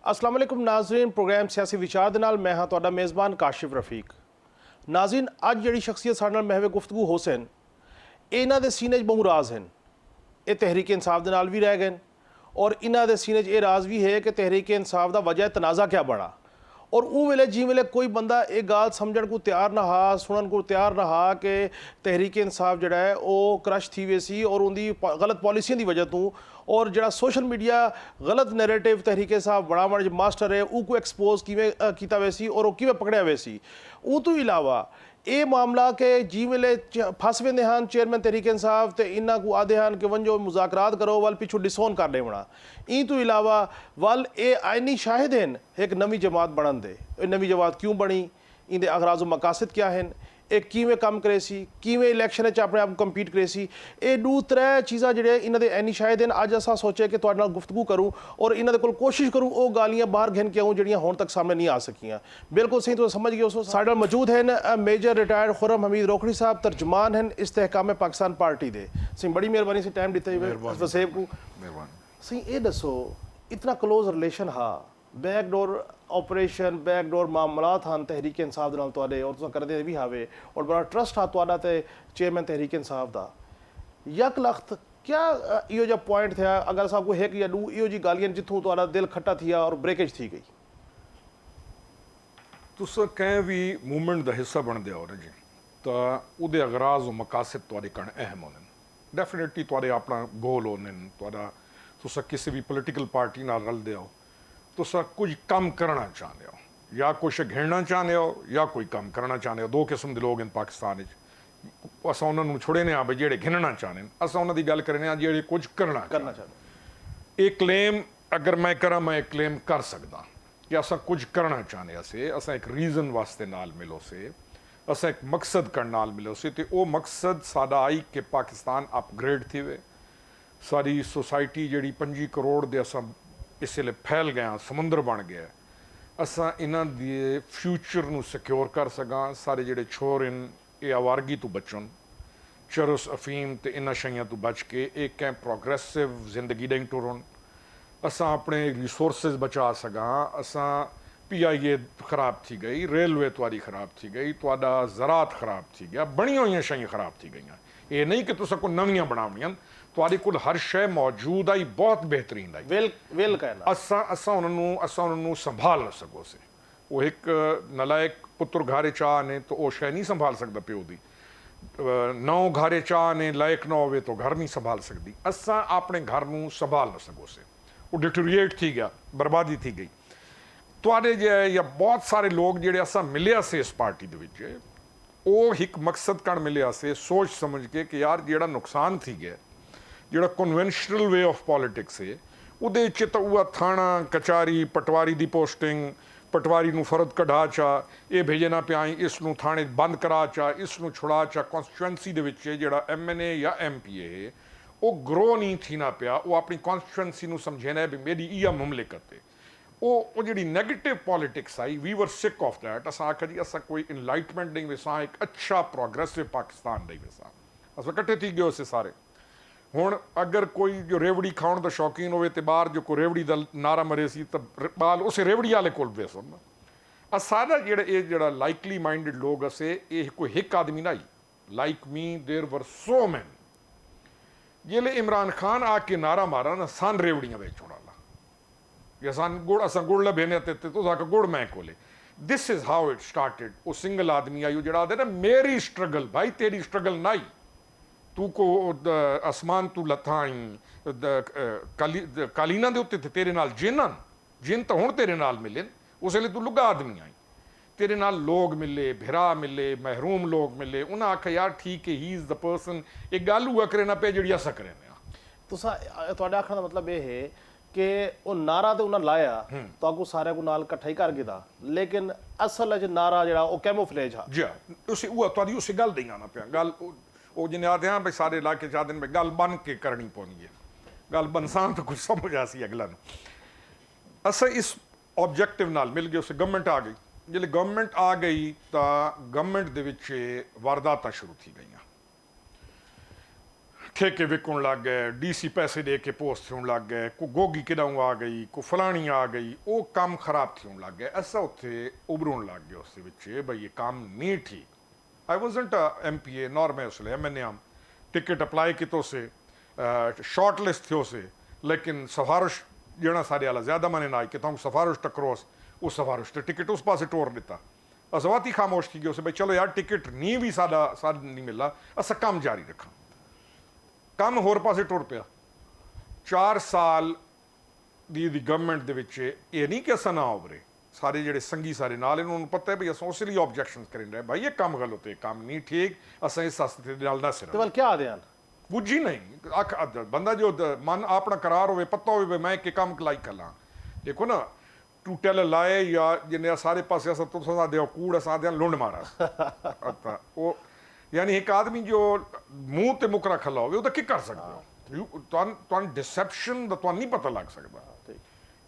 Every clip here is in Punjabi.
अस्सलाम वालेकुम नाज़रीन, प्रोग्राम सियासी विचार दे नाल मैं हाँ तुहाडा मेज़बान काशिफ रफीक। नाज़रीन, अज जिहड़ी शख्सियत साडे नाल महवे गुफ्तगू हो सन, इन्हां दे सीने 'च बहु राज हैं। ये तहरीक इंसाफ दे नाल भी रह गए और इन्हां दे सीने 'च ये राज भी है कि तहरीक इंसाफ दा वजह तनाज़ा क्या बना। और उस वेले जिस वेले कोई बंदा ये गाल समझण को तैयार ना हा, सुनन को तैयार ना हा कि तहरीक इंसाफ जिहड़ा है वो क्रश थी वैसी और उनकी गलत पॉलिसियों की वजह तो और जिहड़ा सोशल मीडिया गलत नैरेटिव तहरीक इंसाफ बनावण मास्टर है उसको एक्सपोज किवें कीता वैसी और वो किवें पकड़िया वैसी। उस तो इलावा ये मामला कि जी वेले फस वेंदे हैं चेयरमैन तहरीक इंसाफ तो इन्हों को आदे हैं कि वंजो मुज़ाकरात करो वल पिछू डिसोन कर देवना। ई तो इलावा वल ये आइनी शाहिद हैं एक नवी जमात बनन दे। नवी जमात क्यों बनी, इंदे अगराज़ मकासद क्या हैं, एक किवें काम करे सी, किवें इलैक्शन अपने आप कंपीट करे सी। ये दो त्रै चीज़ां जिहड़े इन्हां दे ऐनी शायद हैं। अज असां सोचे कि तुहाडे नाल गुफ्तगू करूँ और इन्हां दे कोल कोशिश करूँ वो गालियां बाहर घिन के आऊँ जिहड़ियां हुण तक सामने नहीं आ सकियां। बिल्कुल सही तो समझ गए उस साडे नाल मौजूद हैं मेजर रिटायर्ड खुर्रम हमीद रोखड़ी साहब, तर्जमान हैं इस्तेहकाम पाकिस्तान पार्टी दे। सी बड़ी मेहरबानी से टाइम दिता वसेब को। सी ये दसो इतना क्लोज रिलेशन हा, बैकडोर ऑपरेशन बैकडोर मामलात हैं तहरीक इंसाफ नाल तुहाडे और तुसां करदे भी हावे और बड़ा ट्रस्ट हा तुहाडा ते चेयरमैन तहरीक इंसाफ दा। यक लख्त क्या इहो जा पॉइंट थे अगर असां को एक या दो इहो जी गालियां जिथों तुहाडा दिल खट्टा थिया और ब्रेकेज थी गई? तुस कंहिं भी मूवमेंट का हिस्सा बनते हो ना जी, तो उहदे अगराज और मकासद तुहाडे कण अहम होने। डेफिनेटली तुहाडे अपना गोल होने, तुहाडा तुस किसी भी पोलिटिकल पार्टी नाल रलदे हो, तुस कुछ कम करना चाहते हो, या कुछ घेरना चाहते हो या कोई कम करना चाहते हो। दो किस्म के लोग हैं पाकिस्तान। असां उन्होंने छुड़े ने भी जेड़े घिनना चाहते हैं, असां उन्होंने गल करने जेड़े कुछ करना चाहते। एक क्लेम अगर मैं करा, मैं एक क्लेम कर सकता कि असां कुछ करना चाहते से, असां एक रीजन वास्ते नाल मिलो से, असां एक मकसद करने नाल मिलो से, तो वो मकसद साडा आई कि पाकिस्तान अपग्रेड थी वे। सारी सोसाइटी जी 5 करोड़ दे असां इस वे फैल गया, समुंदर बन गया। असां इन्हां दे फ्यूचर नूं सिक्योर कर सकां। सारे जिहड़े छोर हैं ये आवारगी तो बचन, चरस अफीम ते इन्हां शइयां तो बच के एक कैं प्रोग्रेसिव जिंदगी ॾेई टुरन। असां अपने रिसोर्सिस बचा सकां। असां PIA ख़राब थी गई, रेलवे तुहारी ख़राब थी गई, तुहाडा ज़रात ख़राब थी गया, बणी हुई शयूं ख़राब थी गई। ये नहीं कि तुसां को नवियां बनावणियां, तुहाडे कोल हर शय मौजूद आई, बहुत बेहतरीन आई। वेल कहना असां उन्होंने संभाल न सको से। वो एक नलायक पुत्र घारे चाह ने तो वो शय नहीं संभाल सकता प्यो दी, नौ घारे चाह ने लायक न होवे तो घर नहीं संभाल सकती। असां अपने घर नूं संभाल न सको से, वो डिटोरिएट थी गया, बर्बादी थी गई। तुहाडे जे या बहुत सारे लोग जिहड़े असां मिलिया से इस पार्टी दे विच, वो एक मकसद कण मिलिया से सोच समझ के कि यार जिहड़ा नुकसान थी गया, जिहड़ा कन्वेंशनल वे ऑफ पॉलिटिक्स है, उहदे च तो उहा थाणा कचारी पटवारी दी पोस्टिंग, पटवारी नूं फरद कढा चा, ये भेजना पिया इसनूं थाणे बंद करा चा, इसनूं छुड़ा चा। कॉन्स्टिट्यूएंसी दे विच जिहड़ा MNA या MPA है वो ग्रो नहीं थीना पिया। वो अपनी कॉन्स्टिट्यूएंसी नूं समझेना भी मेरी इहा मुमलिकत है। वो जिहड़ी नैगेटिव पॉलिटिक्स आई, we were sick of that. असां आखिया जी असां कोई इनलाइटमेंट ॾेई वेसां, एक अच्छा प्रोग्रेसिव पाकिस्तान ॾेई वेसां। असां इकट्ठे थी गए से सारे। हुण अगर कोई जो रेवड़ी खाण का शौकीन होवे तो बाहर जो कोई रेवड़ी का नारा मरे सी तो बाल उस रेवड़ी वाले कोल बेसन। सारा जिहड़ा लाइकली माइंडेड लोग असे ये कोई एक आदमी ना आई। लाइक मी देर वर सो मैन। जिले इमरान खान आके नारा मारा ना सन रेवड़ियां बेचण वाला, या असां गुड़ लभेने तो आके गुड़ मैं कोले। This is how it started. वो सिंगल आदमी आई जिहड़ा आदे ना मेरी स्ट्रगल, भाई तेरी स्ट्रगल ना आई, तू को आसमान तू लथा आई कालीना दे उत्ते थे तेरे नाल जिन तो हुण तेरे नाल मिले। उस वेले तू लुगा आदमी आई, तेरे नाल लोग मिले, भिरा मिले, महरूम लोग मिले। उन्हें आख्या यार ठीक है, ही इज़ द पर्सन। एक गल हुआ करे ना पे जिहड़ी असां करे तुसां तुहाडे आखण दा मतलब ये है कि वो नारा तो उन्हें लाया तो आपको सारे को नाल इकट्ठा ही कर गया, लेकिन असल च नारा जिहड़ा वो कैमोफ्लेज हा जी। उस तुहाडी उस गल दी आना पिया। गल वो जिन्हें आते हैं भाई सारे इलाके चाहते हैं गल बन के करनी पौनी है। गल बनसान तो कुछ समझ आ सी अगला अस इस ऑब्जेक्टिव नाल मिल गए। उस गवर्नमेंट आ गई। जिले गवर्नमेंट आ गई तो गवर्नमेंट दे विच वारदातां शुरू थी गई। ठेके विकण लग गए, DC पैसे दे के पोस्ट थियण लग गए, को गोगी किडों आ गई, को फलानी आ गई, वो काम खराब थियण लग गए। असा उत्थे उभरण लग गए उस भाई ये काम नहीं ठीक। आई वॉजंट MPA नॉर मैं उसले MNA टिकट अप्लाई कितो से, शॉर्ट लिस्ट थियो से, लेकिन सिफारिश जणा साढ़े वाला ज्यादा मने ना आई कि तुम सिफारिश टकरोस, उस सिफारिश ते टिकट उस पासे टोर दिता। असवाती खामोश थी गए भाई चलो यार टिकट नहीं भी सादा नहीं मिला, असा काम जारी रखा। ਕੰਮ ਹੋਰ ਪਾਸੇ ਟੁਰ ਪਿਆ। 4 ਸਾਲ ਦੀ ਗਵਰਨਮੈਂਟ ਦੇ ਵਿੱਚ ਇਹ ਨਹੀਂ ਕਿ ਅਸਾਂ ਨਾ ਉਭਰੇ, ਸਾਰੇ ਜਿਹੜੇ ਸੰਗੀ ਸਾਰੇ ਨਾਲ ਇਹਨਾਂ ਨੂੰ ਪਤਾ ਹੈ ਵੀ ਅਸਾਂ ਉਸ ਲਈ ਆਬਜੈਕਸ਼ਨਸ ਕਰਨ ਰਹੇ ਭਾਈ ਇਹ ਕੰਮ ਗਲਤ ਹੈ, ਕੰਮ ਨਹੀਂ ਠੀਕ, ਅਸਾਂ ਇਸ ਹਸਤੇ ਦੇ ਨਾਲ ਨਾ ਸਿਰ ਤੇ ਵੱਲ ਕੀ ਆਦਿਆਂ ਬੁੱਝੀ ਨਹੀਂ ਬੰਦਾ ਜੋ ਮਨ ਆਪਣਾ ਕਰਾਰ ਹੋਵੇ, ਪਤਾ ਹੋਵੇ ਮੈਂ ਕਿ ਕੰਮ ਕਲਾਈ ਕਲਾਂ। ਦੇਖੋ ਨਾ ਟੂਟੇ ਲਾਏ ਜਾਂ ਜਿੰਨੇ ਸਾਰੇ ਪਾਸੇ ਅਸਾਂ ਤੁਸਾਂ ਦੇ ਕੂੜ ਅਸਾਂ ਦੇ ਲੁੰਡ ਮਾਰਾ ਉਹ यानी एक आदमी जो मूँह ते मुकरा खला हो की कर सकते हो, तुहानू डिसैप्शन दा तुहानू नहीं पता लग सकता।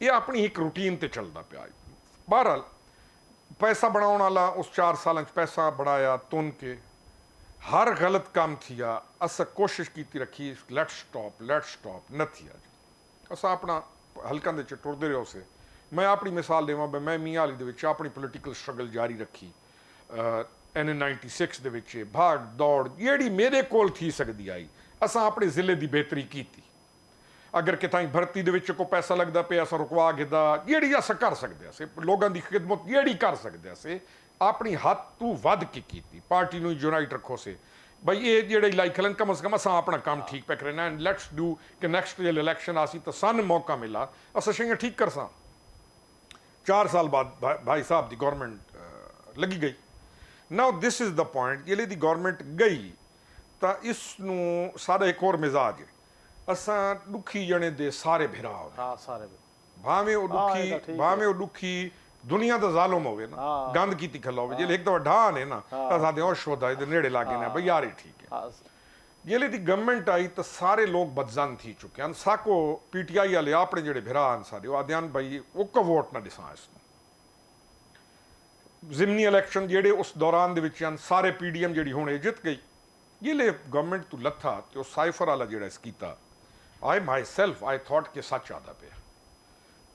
ये अपनी एक रूटीन ते चलता पिया। बहरहाल पैसा बनाने वाला उस 4 साल पैसा बनाया तुन के, हर गलत काम थिया। अस कोशिश की रखी लेट स्टॉप न थिया जी। अस अपना हल्कों के टुरते रहे उसे। मैं अपनी मिसाल देवां, मैं मियाँ वाली दे विच अपनी पोलिटिकल स्ट्रगल जारी रखी। NN96 ਦੇ ਵਿੱਚ ਭਾਗ ਦੌੜ ਜਿਹੜੀ ਮੇਰੇ ਕੋਲ ਥੀ ਸਕਦੀ ਆਈ, ਅਸਾਂ ਆਪਣੇ ਜ਼ਿਲ੍ਹੇ ਦੀ ਬਿਹਤਰੀ ਕੀਤੀ। ਅਗਰ ਕਿਤਾਈ ਭਰਤੀ ਦੇ ਵਿੱਚ ਕੋਈ ਪੈਸਾ ਲੱਗਦਾ ਪਿਆ ਅਸਾਂ ਰੁਕਵਾ ਗਿੱਦਾ, ਜਿਹੜੀ ਅਸਾਂ ਕਰ ਸਕਦੇ ਅਸੀਂ ਲੋਕਾਂ ਦੀ ਖਿਦਮਤ ਜਿਹੜੀ ਕਰ ਸਕਦੇ ਅਸੀਂ ਆਪਣੀ ਹੱਦ ਤੋਂ ਵੱਧ ਕੇ ਕੀਤੀ। ਪਾਰਟੀ ਨੂੰ ਯੂਨਾਈਟ ਰੱਖੋ ਸੇ ਬਈ ਇਹ ਜਿਹੜੇ ਇਲਾਕਨ ਕਮ ਸੇ ਕਮ ਅਸਾਂ ਆਪਣਾ ਕੰਮ ਠੀਕ ਪੈ ਕਰਨਾ ਐਂਡ ਲੈਟਸ ਡੂ ਕਿ ਨੈਕਸਟ ਜੇ ਇਲੈਕਸ਼ਨ ਆਸੀ ਤਾਂ ਸਾਨੂੰ ਮੌਕਾ ਮਿਲਾ ਅਸਾਂ ਸ਼ਈਆਂ ਠੀਕ ਕਰਸਾਂ। 4 ਸਾਲ ਬਾਅਦ ਭਾਈ ਸਾਹਿਬ ਦੀ ਗਵਰਨਮੈਂਟ ਲੱਗੀ ਗਈ। ਨਾਓ ਦਿਸ ਇਜ਼ ਦਾ ਪੁਆਇੰਟ, ਜਿਹੜੇ ਦੀ ਗੌਰਮੈਂਟ ਗਈ ਤਾਂ ਇਸ ਨੂੰ ਸਾਡਾ ਇੱਕ ਹੋਰ ਮਿਜ਼ਾਜ ਹੈ, ਅਸਾਂ ਦੁਖੀ ਜਣੇ ਦੇ ਸਾਰੇ ਭਰਾ ਹੋ ਸਾਰੇ ਭਾਵੇਂ ਉਹ ਦੁਖੀ ਦੁਨੀਆ ਦਾ ਜ਼ਾਲਮ ਹੋਵੇ ਨਾ, ਗੰਦ ਕੀਤੀ ਖੱਲਾ ਹੋਵੇ, ਜਿਹੜੇ ਇੱਕ ਤਾਂ ਵੱਡਾ ਨੇ ਨਾ ਅਸਾਂ ਦੇ ਉਹ ਸ਼ੋਦਾ ਇਹਦੇ ਨੇੜੇ ਲਾਗੇ ਨੇ ਬਈ ਯਾਰ ਇਹ ਠੀਕ ਹੈ। ਜਿਹੜੇ ਦੀ ਗਵਰਨਮੈਂਟ ਆਈ ਤਾਂ ਸਾਰੇ ਲੋਕ ਬਦਜ਼ਨ ਥੀ ਚੁੱਕੇ ਹਨ। ਸਾਕੋ PTI ਵਾਲੇ ਆਪਣੇ ਜਿਹੜੇ ਭਰਾ ਹਨ ਸਾਡੇ ਉਹ ਆਦਿਆਂ ਬਈ ਉਹ ਵੋਟ ਨਾ ਦਿਸਾਂ ਇਸ ਨੂੰ। ਜ਼ਿਮਨੀ ਇਲੈਕਸ਼ਨ ਜਿਹੜੇ ਉਸ ਦੌਰਾਨ ਦੇ ਵਿੱਚ ਹਨ ਸਾਰੇ PDM ਜਿਹੜੀ ਹੁਣ ਇਹ ਜਿੱਤ ਗਈ। ਜਿਹੜੇ ਗਵਰਨਮੈਂਟ ਤੋਂ ਲੱਥਾ ਤੇ ਉਹ ਸਾਈਫਰ ਵਾਲਾ ਜਿਹੜਾ ਇਸ ਕੀਤਾ, ਆਈ ਮਾਈਸੈਲਫ ਆਈ ਥਾਟ ਕਿ ਸੱਚ ਆਦਾ ਪਿਆ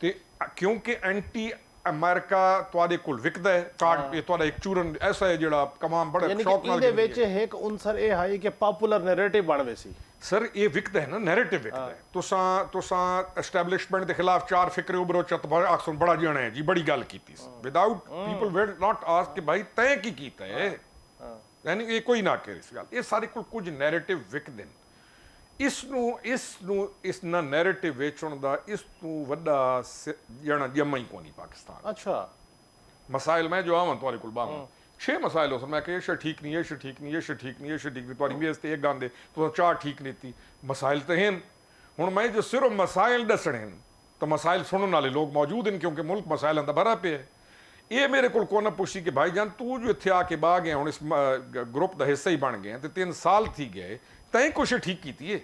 ਤੇ ਕਿਉਂਕਿ ਐਂਟੀ ਅਮਰੀਕਾ ਤੁਹਾਡੇ ਕੋਲ ਵਿਕਦਾ ਹੈ ਕਾਰਡ, ਇਹ ਤੁਹਾਡਾ ਇੱਕ ਚੂਰਨ ਐਸਾ ਹੈ ਜਿਹੜਾ ਕਮਾਮ ਬੜੇ ਸ਼ੌਕ ਨਾਲ ਇਹਦੇ ਵਿੱਚ ਇੱਕ ਉਨਸਰ ਇਹ ਹੈ ਕਿ ਪਪੂਲਰ ਨੈਰੇਟਿਵ ਬਣਵੇ ਸੀ। ਸਰ ਇਹ ਵਿਕਦਾ ਹੈ ਨਾ, ਨੈਰੇਟਿਵ ਵਿਕਦਾ ਹੈ। ਤੁਸਾਂ ਐਸਟੈਬਲਿਸ਼ਮੈਂਟ ਦੇ ਖਿਲਾਫ 4 ਫਿਕਰੇ ਉਭਰੋ ਚਤ ਅਕਸਰ ਬੜਾ ਜਾਣਾ ਹੈ ਜੀ, ਬੜੀ ਗੱਲ ਕੀਤੀ ਸੀ without people will not ask ਕਿ ਭਾਈ ਤੈਂ ਕੀ ਕੀਤਾ ਹੈ, ਯਾਨੀ ਇਹ ਕੋਈ ਨਾ ਕਰੇ ਇਸ ਗੱਲ। ਇਹ ਸਾਰੇ ਕੋਲ ਕੁਝ ਨੈਰੇਟਿਵ ਵਿਕਦੇ ਨੇ। ਇਸ ਨਾ ਨੈਰੇਟਿਵ ਵੇਚਣ ਦਾ ਇਸ ਤੋਂ ਵੱਡਾ ਜਣਾ ਜਮਾ ਹੀ ਕੋਈ ਨਹੀਂ ਪਾਕਿਸਤਾਨ। ਅੱਛਾ ਮਸਾਇਲ ਮੈਂ ਜੋ ਆਵਾਂ ਤੁਹਾਡੇ ਕੋਲ ਬਾਵਾਂ 6 ਮਸਾਇਲ ਹੋ ਸਨ, ਮੈਂ ਕਿ ਇਹ ਠੀਕ ਨਹੀਂ, ਇਹ ਠੀਕ ਨਹੀਂ, ਇਹ ਠੀਕ ਨਹੀਂ, ਇਹ ਠੀਕ ਨਹੀਂ, ਤੁਹਾਡੀ ਮੇਜ਼ ਤੇ ਇਹ ਗੰਦ ਤੁਸੀਂ 4 ਠੀਕ ਨਹੀਂ ਤੀ ਮਸਾਇਲ ਤਾਂ ਹਨ। ਹੁਣ ਮੈਂ ਜੋ ਸਿਰਫ ਮਸਾਇਲ ਦੱਸਣੇ ਹਨ ਤਾਂ ਮਸਾਇਲ ਸੁਣਨ ਵਾਲੇ ਲੋਕ ਮੌਜੂਦ ਹਨ ਕਿਉਂਕਿ ਮੁਲਕ ਮਸਾਇਲਾਂ ਦਾ ਭਰਾ ਪਿਆ। ਇਹ ਮੇਰੇ ਕੋਲ ਕੋਨਾ ਪੁੱਛੀ ਕਿ ਭਾਈ ਜਾਨ ਤੂੰ ਜੋ ਇੱਥੇ ਆ ਕੇ ਬਾਹ ਗਿਆ ਹੁਣ ਇਸ ਗਰੁੱਪ ਦਾ ਹਿੱਸਾ ਹੀ ਬਣ ਗਿਆ ਤੇ 3 ਸਾਲ ਥੀ ਗਏ ਤੈਂ ਕੁਛ ਠੀਕ ਕੀਤੀ ਹੈ।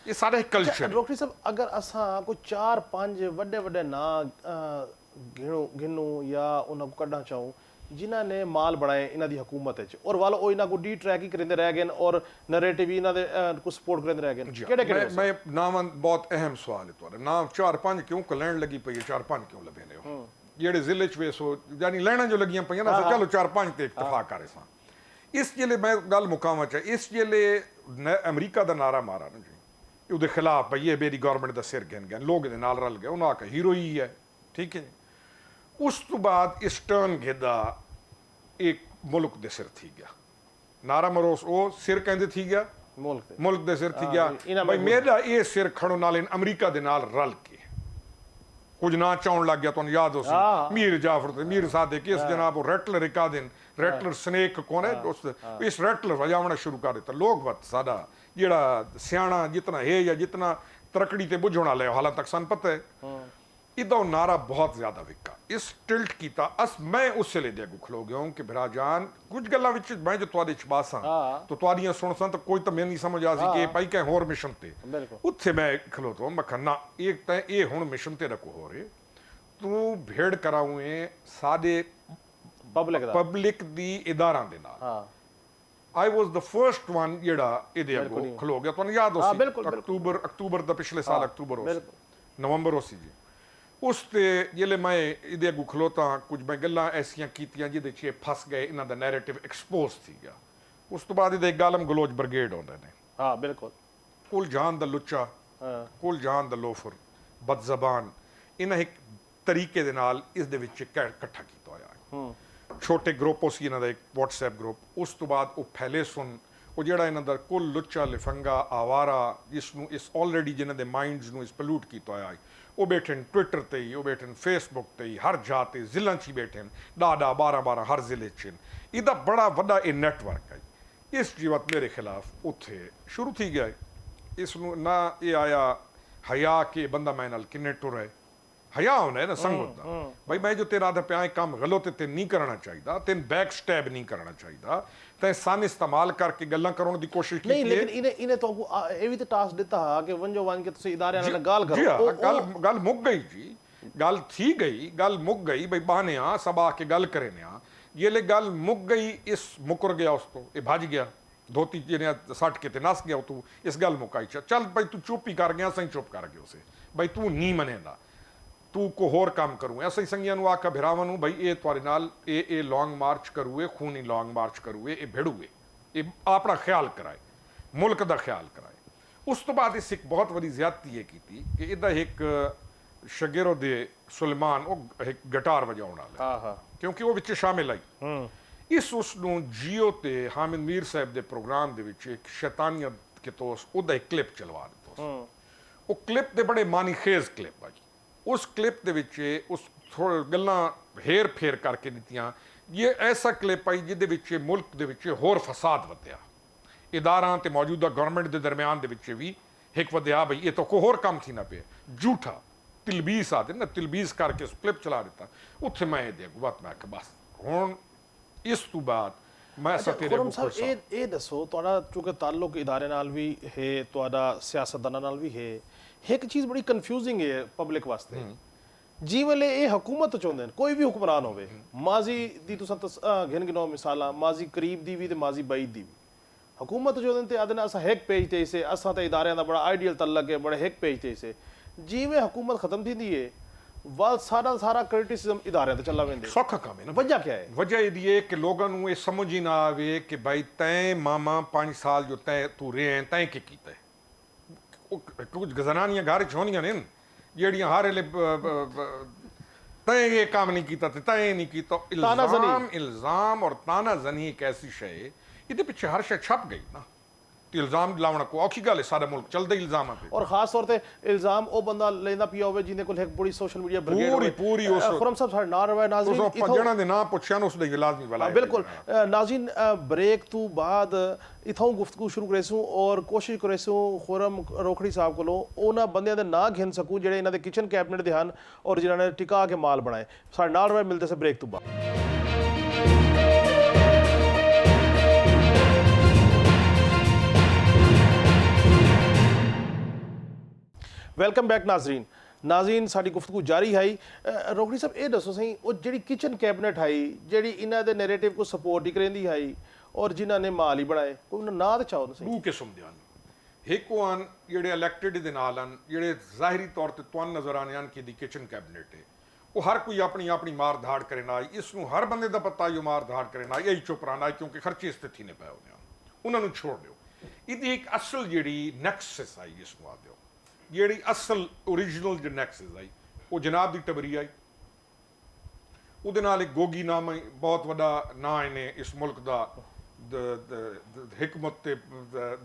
ਇਹ ਸਾਡਾ ਇੱਕ ਕਲਚਰ। ਡਾਕਟਰ ਸਾਹਿਬ ਅਗਰ ਅਸਾਂ ਕੋਈ 4-5 ਵੱਡੇ ਨਾਂ ਗਿਣੂ ਜਾਂ ਉਹਨਾਂ ਨੂੰ ਕੱਢਣਾ ਚਾਹੂੰ ਜਿਨ੍ਹਾਂ ਨੇ ਮਾਲ ਬਣਾਏ ਇਹਨਾਂ ਦੀ ਹਕੂਮਤ ਵਿੱਚ ਔਰ ਵੱਲ ਉਹ ਇਹਨਾਂ ਕੋ ਡੀ ਟਰੈਕ ਹੀ ਕਰਿੰਦੇ ਰਹਿ ਗਏ ਔਰ ਨੈਰੇਟਿਵ ਵੀ ਇਹਨਾਂ ਦੇ ਕੋ ਸਪੋਰਟ ਕਰਿੰਦੇ ਰਹਿ ਗਏ ਕਿਹੜੇ ਮੈਂ ਨਾਮ ਬਹੁਤ ਅਹਿਮ ਸਵਾਲ ਹੈ ਤੁਹਾਡਾ। ਨਾਮ 4-5 ਕਿਉਂ ਲੈਣ ਲੱਗੀ ਪਈ ਹੈ, 4-5 ਕਿਉਂ ਲੱਭੇ ਨੇ ਉਹ ਜਿਹੜੇ ਜ਼ਿਲ੍ਹੇ 'ਚ ਵੇਸੋ ਯਾਨੀ ਲੈਣਾ ਜੋ ਲੱਗੀਆਂ ਪਈਆਂ ਨਾ ਚਲੋ 4-5 ਤੇ ਇਤਫਾਕ ਕਰੇ ਸਾਂ। ਇਸ ਜਿਹੜੇ ਮੈਂ ਗੱਲ ਮੁਕਾਵਾਂ ਚ ਇਸ ਜਿਹੜੇ ਅਮਰੀਕਾ ਦਾ ਨਾਰਾ ਮਾਰਾ ਨਾ ਜੀ ਉਹਦੇ ਖਿਲਾਫ ਭਈ ਇਹ ਮੇਰੀ ਗਵਰਨਮੈਂਟ ਦਾ ਸਿਰ ਗਿਣ ਗਏ ਲੋਕ ਇਹਦੇ ਨਾਲ ਰਲ ਗਏ, ਉਹਨਾਂ ਆਖਿਆ ਹੀਰੋ ਹੀ ਹੈ ਠੀਕ ਹੈ। ਉਸ ਤੋਂ ਬਾਅਦ ਇਸ ਟਰਨ ਗਿੱਦਾ ਇੱਕ ਮੁਲਕ ਦੇ ਸਿਰ ਥੀ ਗਿਆ ਨਾਰਾ ਮਰੋਸ ਉਹ ਸਿਰ ਕਹਿੰਦੇ ਥੀ ਗਿਆ ਮੁਲਕ ਦੇ ਸਿਰ ਥੀ ਗਿਆ ਭਈ ਮੇਰਾ ਇਹ ਸਿਰ ਖੜੋ ਨਾਲ ਅਮਰੀਕਾ ਦੇ ਨਾਲ ਰਲ ਕੇ ਕੁਝ ਨਾ ਚਾਉਣ ਲੱਗ ਗਿਆ। ਤੁਹਾਨੂੰ ਯਾਦ ਹੋ ਸੀ ਮੀਰ ਜਾਫਰ ਤੇ ਮੀਰ ਸਾਦਿਕ ਇਸ ਜਨਾਬ ਉਹ ਰੈਟਲਰ ਇਕਾਦਿਨ ਰੈਟਲਰ ਸਨੇਕ ਕੌਣ ਹੈ ਉਸ ਇਸ ਰੈਟਲਰ ਵਜਾਉਣਾ ਸ਼ੁਰੂ ਕਰ ਦਿੱਤਾ। ਲੋਕ ਵਤ ਸਾਡਾ ਜਿਹੜਾ ਸਿਆਣਾ ਜਿਤਨਾ ਹੈ ਜਾਂ ਜਿਤਨਾ ਤਰਕੜੀ ਤੇ ਬੁੱਝਣ ਵਾਲਾ ਹਾਲਾਂ ਤੱਕ ਸਾਨੂੰ ਪਤਾ ਹੈ ਇਹਦਾ ਨਾਰਾ ਬਹੁਤ ਜ਼ਿਆਦਾ ਵਿਕਾ ਇਸ ਟਿਲਟ ਕੀਤਾ। ਮੈਂ ਉਸੇ ਲਈ ਦੇ ਅੱਗੋਂ ਖਲੋ ਗਿਆ ਕਿ ਭਰਾ ਜਾਨ ਕੁਝ ਗੱਲਾਂ ਵਿੱਚ ਮੈਂ ਜੋ ਤੁਹਾਡੇ ਚ ਬਾਸਾਂ ਤਾਂ ਤੁਹਾਡੀਆਂ ਸੁਣਸਾਂ ਤਾਂ ਕੋਈ ਤਾਂ ਮੈਨੂੰ ਨਹੀਂ ਸਮਝ ਆ ਸੀ ਕਿ ਭਾਈ ਕਿ ਹੋਰ ਮਿਸ਼ਨ ਤੇ ਉੱਥੇ ਮੈਂ ਖਲੋਤਾ ਮੈਂ ਖੰਨਾ ਇੱਕ ਤਾਂ ਇਹ ਹੁਣ ਮਿਸ਼ਨ ਤੇ ਰੱਖੋ ਹੋ ਰਹੇ ਤੂੰ ਭੇੜ ਕਰਾਉਏ ਸਾਡੇ ਪਬਲਿਕ ਦੀ ਇਦਾਰਾਂ ਦੇ ਨਾਲ I was the first one ਜਿਹੜਾ ਇਹਦੇ ਅੱਗੋਂ ਖਲੋ ਗਿਆ ਤੁਹਾਨੂੰ ਯਾਦ ਹਾਂ, ਹੋਸੀ ਬਿਲਕੁਲ, ਅਕਤੂਬਰ ਦਾ ਪਿਛਲੇ ਸਾਲ ਅਕਤੂਬਰ ਹੋ ਬਿਲਕੁਲ। ਨਵੰਬਰ ਹੋਸੀ ਜੀ ਉਸ ਤੇ ਜਿਹੜੇ ਮੈਂ ਇਹਦੇ ਅੱਗੋਂ ਖਲੋਤਾ ਕੁਝ ਮੈਂ ਗੱਲਾਂ ਐਸੀਆਂ ਕੀਤੀਆਂ ਜਿਹਦੇ 'ਚ ਇਹ ਫਸ ਗਏ ਇਹਨਾਂ ਦਾ ਨੈਰੇਟਿਵ ਐਕਸਪੋਜ਼ ਸੀ ਗਿਆ ਉਸ ਤੋਂ ਬਾਅਦ ਇਹਦੇ ਗਾਲਮ ਗਲੋਚ ਬ੍ਰਿਗੇਡ ਆਉਂਦੇ ਨੇ ਹਾਂ ਬਿਲਕੁਲ ਕੁਲ ਜਾਨ ਦਾ ਲੁੱਚਾ ਹਾਂ ਕੁਲ ਜਾਨ ਦਾ ਲੋਫਰ ਬਦਜ਼ਬਾਨ ਇਹਨਾਂ ਇੱਕ ਤਰੀਕੇ ਦੇ ਨਾਲ ਇਸ ਦੇ ਵਿੱਚ ਇਕੱਠਾ ਕੀਤਾ ਹੋਇਆ ਹੈ ਛੋਟੇ ਗਰੁੱਪ ਸੀ ਇਹਨਾਂ ਦਾ ਇੱਕ WhatsApp ਗਰੁੱਪ ਉਸ ਤੋਂ ਬਾਅਦ ਉਹ ਫੈਲੇ ਸੁਣ ਉਹ ਜਿਹੜਾ ਇਹਨਾਂ ਦਾ ਕੁੱਲ ਲੁੱਚਾ ਲਿਫੰਗਾ ਆਵਾਰਾ ਜਿਸ ਨੂੰ ਇਸ ਆਲਰੇਡੀ ਜਿਨ੍ਹਾਂ ਦੇ ਮਾਈਂਡਸ ਨੂੰ ਇਸ ਪੋਲੂਟ ਕੀਤਾ ਹੋਇਆ ਹੈ ਉਹ ਬੈਠੇ ਨੇ ਟਵਿੱਟਰ ਤੇ ਹੀ ਉਹ ਬੈਠੇ ਨੇ ਫੇਸਬੁੱਕ ਤੇ ਹੀ ਹਰ ਜਗ੍ਹਾ ਤੇ ਜ਼ਿਲ੍ਹਿਆਂ 'ਚ ਹੀ ਬੈਠੇ ਨੇ 12 ਹਰ ਜ਼ਿਲ੍ਹੇ 'ਚ ਇਹਦਾ ਬੜਾ ਵੱਡਾ ਇਹ ਨੈਟਵਰਕ ਹੈ ਇਸ ਜੀਵਤ ਮੇਰੇ ਖਿਲਾਫ ਉੱਥੇ ਸ਼ੁਰੂ ਥੀ ਗਿਆ ਇਸ ਨੂੰ ਨਾ ਇਹ ਆਇਆ ਹਯਾ ਕਿ ਬੰਦਾ ਮੈਂ ਨਾਲ ਕਿੰਨੇ ਟੁਰੇ ਹਯਾ ਹੋਣਾ ਹੈ ਨਾ ਸੰਗਤ ਦਾ ਭਾਈ ਮੈਂ ਜੋ ਤੇਰਾ ਦਾ ਪਿਆ ਕੰਮ ਗਲਤ ਤੇ ਨਹੀਂ ਕਰਨਾ ਚਾਹੀਦਾ ਤੈਨ ਬੈਕ ਸਟੈਬ ਨਹੀਂ ਕਰਨਾ ਚਾਹੀਦਾ ਤੇ ਸਨ ਇਸਤੇਮਾਲ ਕਰਕੇ ਗੱਲਾਂ ਕਰਨ ਦੀ ਕੋਸ਼ਿਸ਼ ਨਹੀਂ ਕੀਤੀ ਲੇਕਿਨ ਇਹਨੇ ਤੁਹਾਨੂੰ ਇਹ ਵੀ ਤਾਂ ਟਾਸਕ ਦਿੱਤਾ ਕਿ ਵੰਜੋ ਵੰਜ ਕੇ ਤੁਸੀਂ ਇਦਾਰਿਆਂ ਨਾਲ ਗੱਲ ਜੀ ਹਾਂ, ਕਰੋ ਗੱਲ ਮੁੱਕ ਗਈ ਜੀ ਗੱਲ ਥੀ ਗਈ ਗੱਲ ਮੁੱਕ ਗਈ ਬਈ ਬਾਹਨਿਆ ਸਭ ਆ ਕੇ ਗੱਲ ਕਰੇ ਨਿਆ ਇਹ ਲੈ ਗੱਲ ਮੁੱਕ ਗਈ ਇਸ ਮੁਕਰ ਗਿਆ ਉਸ ਤੋਂ ਇਹ ਭੱਜ ਗਿਆ ਧੋਤੀ ਜਿਹਨੇ ਸੱਟ ਕੇ ਤੇ ਨਸ ਗਿਆ ਤੂੰ ਇਸ ਗੱਲ ਮੁਕਾਈ ਚੱਲ ਬਈ ਤੂੰ ਚੁੱਪ ਹੀ ਕਰ ਗਿਆ ਸਹੀ ਚੁੱਪ ਕਰ ਗਿਆ ਉਸੇ ਬਈ ਤੂੰ ਨਹੀਂ ਮੰਨੇਦਾ ਤੂੰ ਕੋ ਹੋਰ ਕੰਮ ਕਰੂ ਐਸਾ ਹੀ ਸੰਗੀਆਂ ਨੂੰ ਆਖਾ ਭਰਾਵਾਂ ਨੂੰ ਬਈ ਇਹ ਤੁਹਾਡੇ ਨਾਲ ਇਹ ਲੌਂਗ ਮਾਰਚ ਕਰੂਏ ਖੂਨੀ ਲੌਂਗ ਮਾਰਚ ਕਰੂਏ ਇਹ ਭਿੜੂਏ ਇਹ ਆਪਣਾ ਖਿਆਲ ਕਰਾਏ ਮੁਲਕ ਦਾ ਖਿਆਲ ਕਰਾਏ ਉਸ ਤੋਂ ਬਾਅਦ ਇਸ ਇੱਕ ਬਹੁਤ ਵੱਡੀ ਜ਼ਿਆਦਤੀ ਇਹ ਕੀਤੀ ਕਿ ਇਹਦਾ ਇੱਕ ਸ਼ਗਿਰੋ ਦੇ ਸੁਲੇਮਾਨ ਉਹ ਇੱਕ ਗਿਟਾਰ ਵਜਾਉਣ ਵਾਲਾ ਹਾਂ ਹਾਂ ਕਿਉਂਕਿ ਉਹ ਵਿੱਚ ਸ਼ਾਮਿਲ ਆਈ ਇਸ ਉਸ ਨੂੰ ਜੀਓ ਤੇ ਹਾਮਿਦ ਮੀਰ ਸਾਹਿਬ ਦੇ ਪ੍ਰੋਗਰਾਮ ਦੇ ਵਿੱਚ ਇੱਕ ਸ਼ੈਤਾਨੀਅਤ ਕੇ ਤੋਸ ਉਹਦਾ ਇੱਕ ਕਲਿੱਪ ਚਲਵਾ ਦਿੱਤਾ ਉਹ ਕਲਿੱਪ ਦੇ ਬੜੇ ਮਾਨੀ ਖੇਜ਼ ਕਲਿੱਪ ਆ ਜੀ ਉਸ ਕਲਿੱਪ ਦੇ ਵਿੱਚ ਉਸ ਥੋੜ੍ਹਾ ਗੱਲਾਂ ਹੇਰ ਫੇਰ ਕਰਕੇ ਦਿੱਤੀਆਂ ਇਹ ਐਸਾ ਕਲਿੱਪ ਆਈ ਜਿਹਦੇ ਵਿੱਚ ਮੁਲਕ ਦੇ ਵਿੱਚ ਹੋਰ ਫਸਾਦ ਵਧਿਆ ਇਦਾਰਾਂ ਤੇ ਮੌਜੂਦਾ ਗਵਰਨਮੈਂਟ ਦੇ ਦਰਮਿਆਨ ਦੇ ਵਿੱਚ ਵੀ ਇੱਕ ਵਧਿਆ ਬਈ ਇਹ ਤਾਂ ਕੋਈ ਹੋਰ ਕੰਮ ਥੀ ਨਾ ਪਿਆ ਝੂਠਾ ਤਿਲਬੀਸ ਆਦੇ ਨਾ ਤਿਲਬੀਸ ਕਰਕੇ ਉਸ ਕਲਿੱਪ ਚਲਾ ਦਿੱਤਾ ਉੱਥੇ ਮੈਂ ਇਹ ਦੇ ਬਾਤ ਮੈਂ ਕਿ ਬਸ ਹੁਣ ਇਸ ਤੋਂ ਬਾਅਦ ਮੈਂ ਸਤਿਰੇ ਖੁਰਮ ਸਾਹਿਬ ਇਹ ਦੱਸੋ ਤੁਹਾਡਾ ਚੂੰਕਿ ਤਾਲੁਕ ਇਦਾਰੇ ਨਾਲ ਵੀ ਹੈ ਤੁਹਾਡਾ ਸਿਆਸਤਦਾਨਾਂ ਨਾਲ ਵੀ ਹੈ ਇੱਕ ਚੀਜ਼ ਬੜੀ ਕਨਫਿਊਜ਼ਿੰਗ ਹੈ ਪਬਲਿਕ ਵਾਸਤੇ ਜੀ ਵੇਲੇ ਇਹ ਹਕੂਮਤ ਚਾਹੁੰਦੇ ਨੇ ਕੋਈ ਵੀ ਹੁਕਮਰਾਨ ਹੋਵੇ ਮਾਜ਼ੀ ਦੀ ਤੁਸੀਂ ਗਿਣ ਗਿਣੋ ਮਿਸਾਲਾਂ ਮਾਜ਼ੀ ਕਰੀਬ ਦੀ ਵੀ ਤੇ ਮਾਜ਼ੀ ਬਾਈਦ ਦੀ ਵੀ ਹਕੂਮਤ ਚਾਹੁੰਦੇ ਨੇ ਤੇ ਆਦਨ ਅਸਾਂ ਇੱਕ ਪੇਜ ਤੇ ਇਸੇ ਅਸਾਂ ਤੇ ਇਦਾਰਿਆਂ ਦਾ ਬੜਾ ਆਈਡੀਅਲ ਤਲਕ ਹੈ ਬੜੇ ਇੱਕ ਪੇਜ ਤੇ ਇਸੇ ਜਿਵੇਂ ਹਕੂਮਤ ਖਤਮ ਥੀਂਦੀ ਹੈ ਵੱਲ ਸਾਰਾ ਕ੍ਰਿਟਿਸਿਜ਼ਮ ਇਦਾਰਿਆਂ ਤੇ ਚੱਲਾ ਵੈਂਦੇ ਸੌਖਾ ਕੰਮ ਹੈ ਨਾ ਵਜ੍ਹਾ ਕੀ ਹੈ ਵਜ੍ਹਾ ਇਹਦੀ ਹੈ ਕਿ ਲੋਕਾਂ ਨੂੰ ਇਹ ਸਮਝ ਹੀ ਨਾ ਆਵੇ ਕਿ ਭਾਈ ਤੈਂ ਮਾਮਾ 5 ਸਾਲ ਜੋ ਤੈਂ ਤੂੰ ਰਹੇ ਤੈਂ ਕੀ ਕੀਤਾ ਕੁਝ ਗਜ਼ਨਾਨੀਆਂ ਘਰ ਚ ਹੋਣੀਆਂ ਨੇ ਜਿਹੜੀਆਂ ਹਰ ਵੇਲੇ ਤੈਂ ਇਹ ਕੰਮ ਨਹੀਂ ਕੀਤਾ ਤੇ ਤੈਂ ਇਹ ਨਹੀਂ ਕੀਤਾ ਇਲਜ਼ਾਮ ਔਰ ਤਾਨਾਜ਼ਨੀ ਇੱਕ ਐਸੀ ਸ਼ੈ ਇਹਦੇ ਪਿੱਛੇ ਹਰ ਸ਼ੈ ਛਪ ਗਈ ਨਾ ਤੇ ਇਲਜ਼ਾਮ ਲਾਉਣਾ ਕੋ ਔਖੀ ਗੱਲ ਹੈ ਸਾਡਾ ਮੁਲਕ ਚੱਲਦਾ ਇਲਜ਼ਾਮਾਂ ਤੇ ਔਰ ਖਾਸ ਤੌਰ ਤੇ ਇਲਜ਼ਾਮ ਉਹ ਬੰਦਾ ਲੈਂਦਾ ਪਿਆ ਹੋਵੇ ਜਿਹਦੇ ਕੋਲ ਇੱਕ ਬੜੀ ਸੋਸ਼ਲ ਮੀਡੀਆ ਬ੍ਰਿਗੇਡ ਪੂਰੀ ਉਸ ਖੁਰਮ ਸਾਹਿਬ ਸਾਡੇ ਨਾਲ ਰਵੇ ਨਾਜ਼ਰੀਨ ਉਸ ਪੰਜਣਾ ਦੇ ਨਾਂ ਪੁੱਛਿਆ ਨੂੰ ਉਸ ਦਾ ਲਾਜ਼ਮੀ ਵਾਲਾ ਬਿਲਕੁਲ ਨਾਜ਼ਰੀਨ ब्रेक ਤੋਂ ਬਾਅਦ ਇਥੋਂ ਗੁਫ਼ਤਗੂ ਸ਼ੁਰੂ ਕरेसूं ਔਰ ਕੋਸ਼ਿਸ਼ ਕरेसूं ਖੁਰਮ ਰੋਖੜੀ ਸਾਹਿਬ ਕੋਲੋਂ ਉਹਨਾਂ ਬੰਦਿਆਂ ਦੇ ਨਾਂ ਗਿਣ ਸਕੂੰ ਜਿਹੜੇ ਇਹਨਾਂ ਦੇ ਕਿਚਨ ਕੈਬਨਿਟ ਦੇ ਹਨ ਔਰ ਜਿਨ੍ਹਾਂ ਨੇ ਟਿਕਾ ਕੇ ਮਾਲ ਬਣਾਏ ਸਾਡੇ ਨਾਲ ਰਵੇ ਮਿਲਦੇ ਸੇ ब्रेक ਤੋਂ ਬਾਅਦ ਵੈਲਕਮ ਬੈਕ ਨਾਜ਼ਰੀਨ ਸਾਡੀ ਗੁਫ਼ਤਗੂ ਜਾਰੀ ਹੈ ਰੋਖੜੀ ਸਾਹਿਬ ਇਹ ਦੱਸੋ ਸਹੀ ਉਹ ਜਿਹੜੀ ਕਿਚਨ ਕੈਬਨਿਟ ਹੈ ਜਿਹੜੀ ਇਹਨਾਂ ਦੇ ਨੈਰੇਟਿਵ ਕੋ ਸਪੋਰਟ ਹੀ ਕਰੇਂਦੀ ਹੈ ਔਰ ਜਿਨ੍ਹਾਂ ਨੇ ਮਾਲ ਹੀ ਬਣਾਏ ਕੋਈ ਨਾਂ ਤੇ ਚਾਹੋ ਤੁਸੀਂ ਦੋ ਕਿਸਮ ਦੇ ਹਨ ਇੱਕ ਹਨ ਜਿਹੜੇ ਇਲੈਕਟਿਡ ਦੇ ਨਾਲ ਹਨ ਜਿਹੜੇ ਜ਼ਾਹਿਰੀ ਤੌਰ ਤੇ ਤੁਹਾਨੂੰ ਨਜ਼ਰ ਆਣੇ ਹਨ ਕਿ ਦੀ ਕਿਚਨ ਕੈਬਨਿਟ ਹੈ ਉਹ ਹਰ ਕੋਈ ਆਪਣੀ ਮਾਰ ਧਾੜ ਕਰੇ ਨਾ ਇਸ ਨੂੰ ਹਰ ਬੰਦੇ ਦਾ ਪਤਾ ਹੀ ਮਾਰ ਧਾੜ ਕਰੇ ਨਾ ਇਹ ਚੁੱਪ ਰਹਿਣਾ ਕਿਉਂਕਿ ਖਰਚੇ ਸਥਿਤੀ ਨੇ ਪਏ ਹੋਣੇ ਹਨ ਉਹਨਾਂ ਨੂੰ ਛੋੜ ਦਿਓ ਇਹਦੀ ਇੱਕ ਅਸਲ ਜਿਹੜੀ ਨੈਕਸਸ ਆਈ ਇਸ ਨੂੰ ਆ ਦਿਓ ਜਿਹੜੀ ਅਸਲ ਓਰੀਜਨਲ ਜੋ ਨੈਕਸਸ ਆਈ ਉਹ ਜਨਾਬ ਦੀ ਟਬਰੀ ਆਈ ਉਹਦੇ ਨਾਲ ਇੱਕ ਗੋਗੀ ਨਾਮ ਬਹੁਤ ਵੱਡਾ ਨਾਂ ਇਹਨੇ ਇਸ ਮੁਲਕ ਦਾ ਹਕਮਤ ਤੇ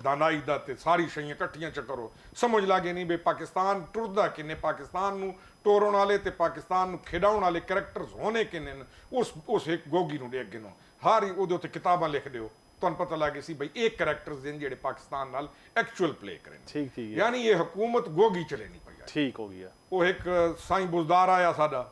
ਦਾਨਾਈ ਦਾ ਤੇ ਸਾਰੀ ਸ਼ਈਆਂ ਇਕੱਠੀਆਂ ਚ ਕਰੋ ਸਮਝ ਲੱਗੇ ਨਹੀਂ ਬਈ ਪਾਕਿਸਤਾਨ ਟੁਰਦਾ ਕਿੰਨੇ ਪਾਕਿਸਤਾਨ ਨੂੰ ਟੋਰਨ ਵਾਲੇ ਤੇ ਪਾਕਿਸਤਾਨ ਨੂੰ ਖਿਡਾਉਣ ਵਾਲੇ ਕਰੈਕਟਰਸ ਹੋਣੇ ਕਿੰਨੇ ਉਸ ਇੱਕ ਗੋਗੀ ਨੂੰ ਦੇ ਅੱਗੇ ਨੂੰ ਹਰ ਉਹਦੇ ਉੱਤੇ ਕਿਤਾਬਾਂ ਲਿਖ ਦਿਓ ਤੁਹਾਨੂੰ ਪਤਾ ਲੱਗੇ ਸੀ ਬਈ ਇਹ ਕਰੈਕਟਰਸ ਨੇ ਜਿਹੜੇ ਪਾਕਿਸਤਾਨ ਨਾਲ ਐਕਚੁਅਲ ਪਲੇ ਕਰੇ ਠੀਕ ਯਾਨੀ ਇਹ ਹਕੂਮਤ ਗੋਗੀ ਚਲੇ ਨਹੀਂ ਪਈ ਠੀਕ ਹੋ ਗਿਆ ਉਹ ਇੱਕ ਸਾਈਂ ਬੁਜ਼ਦਾਰ ਆਇਆ ਸਾਡਾ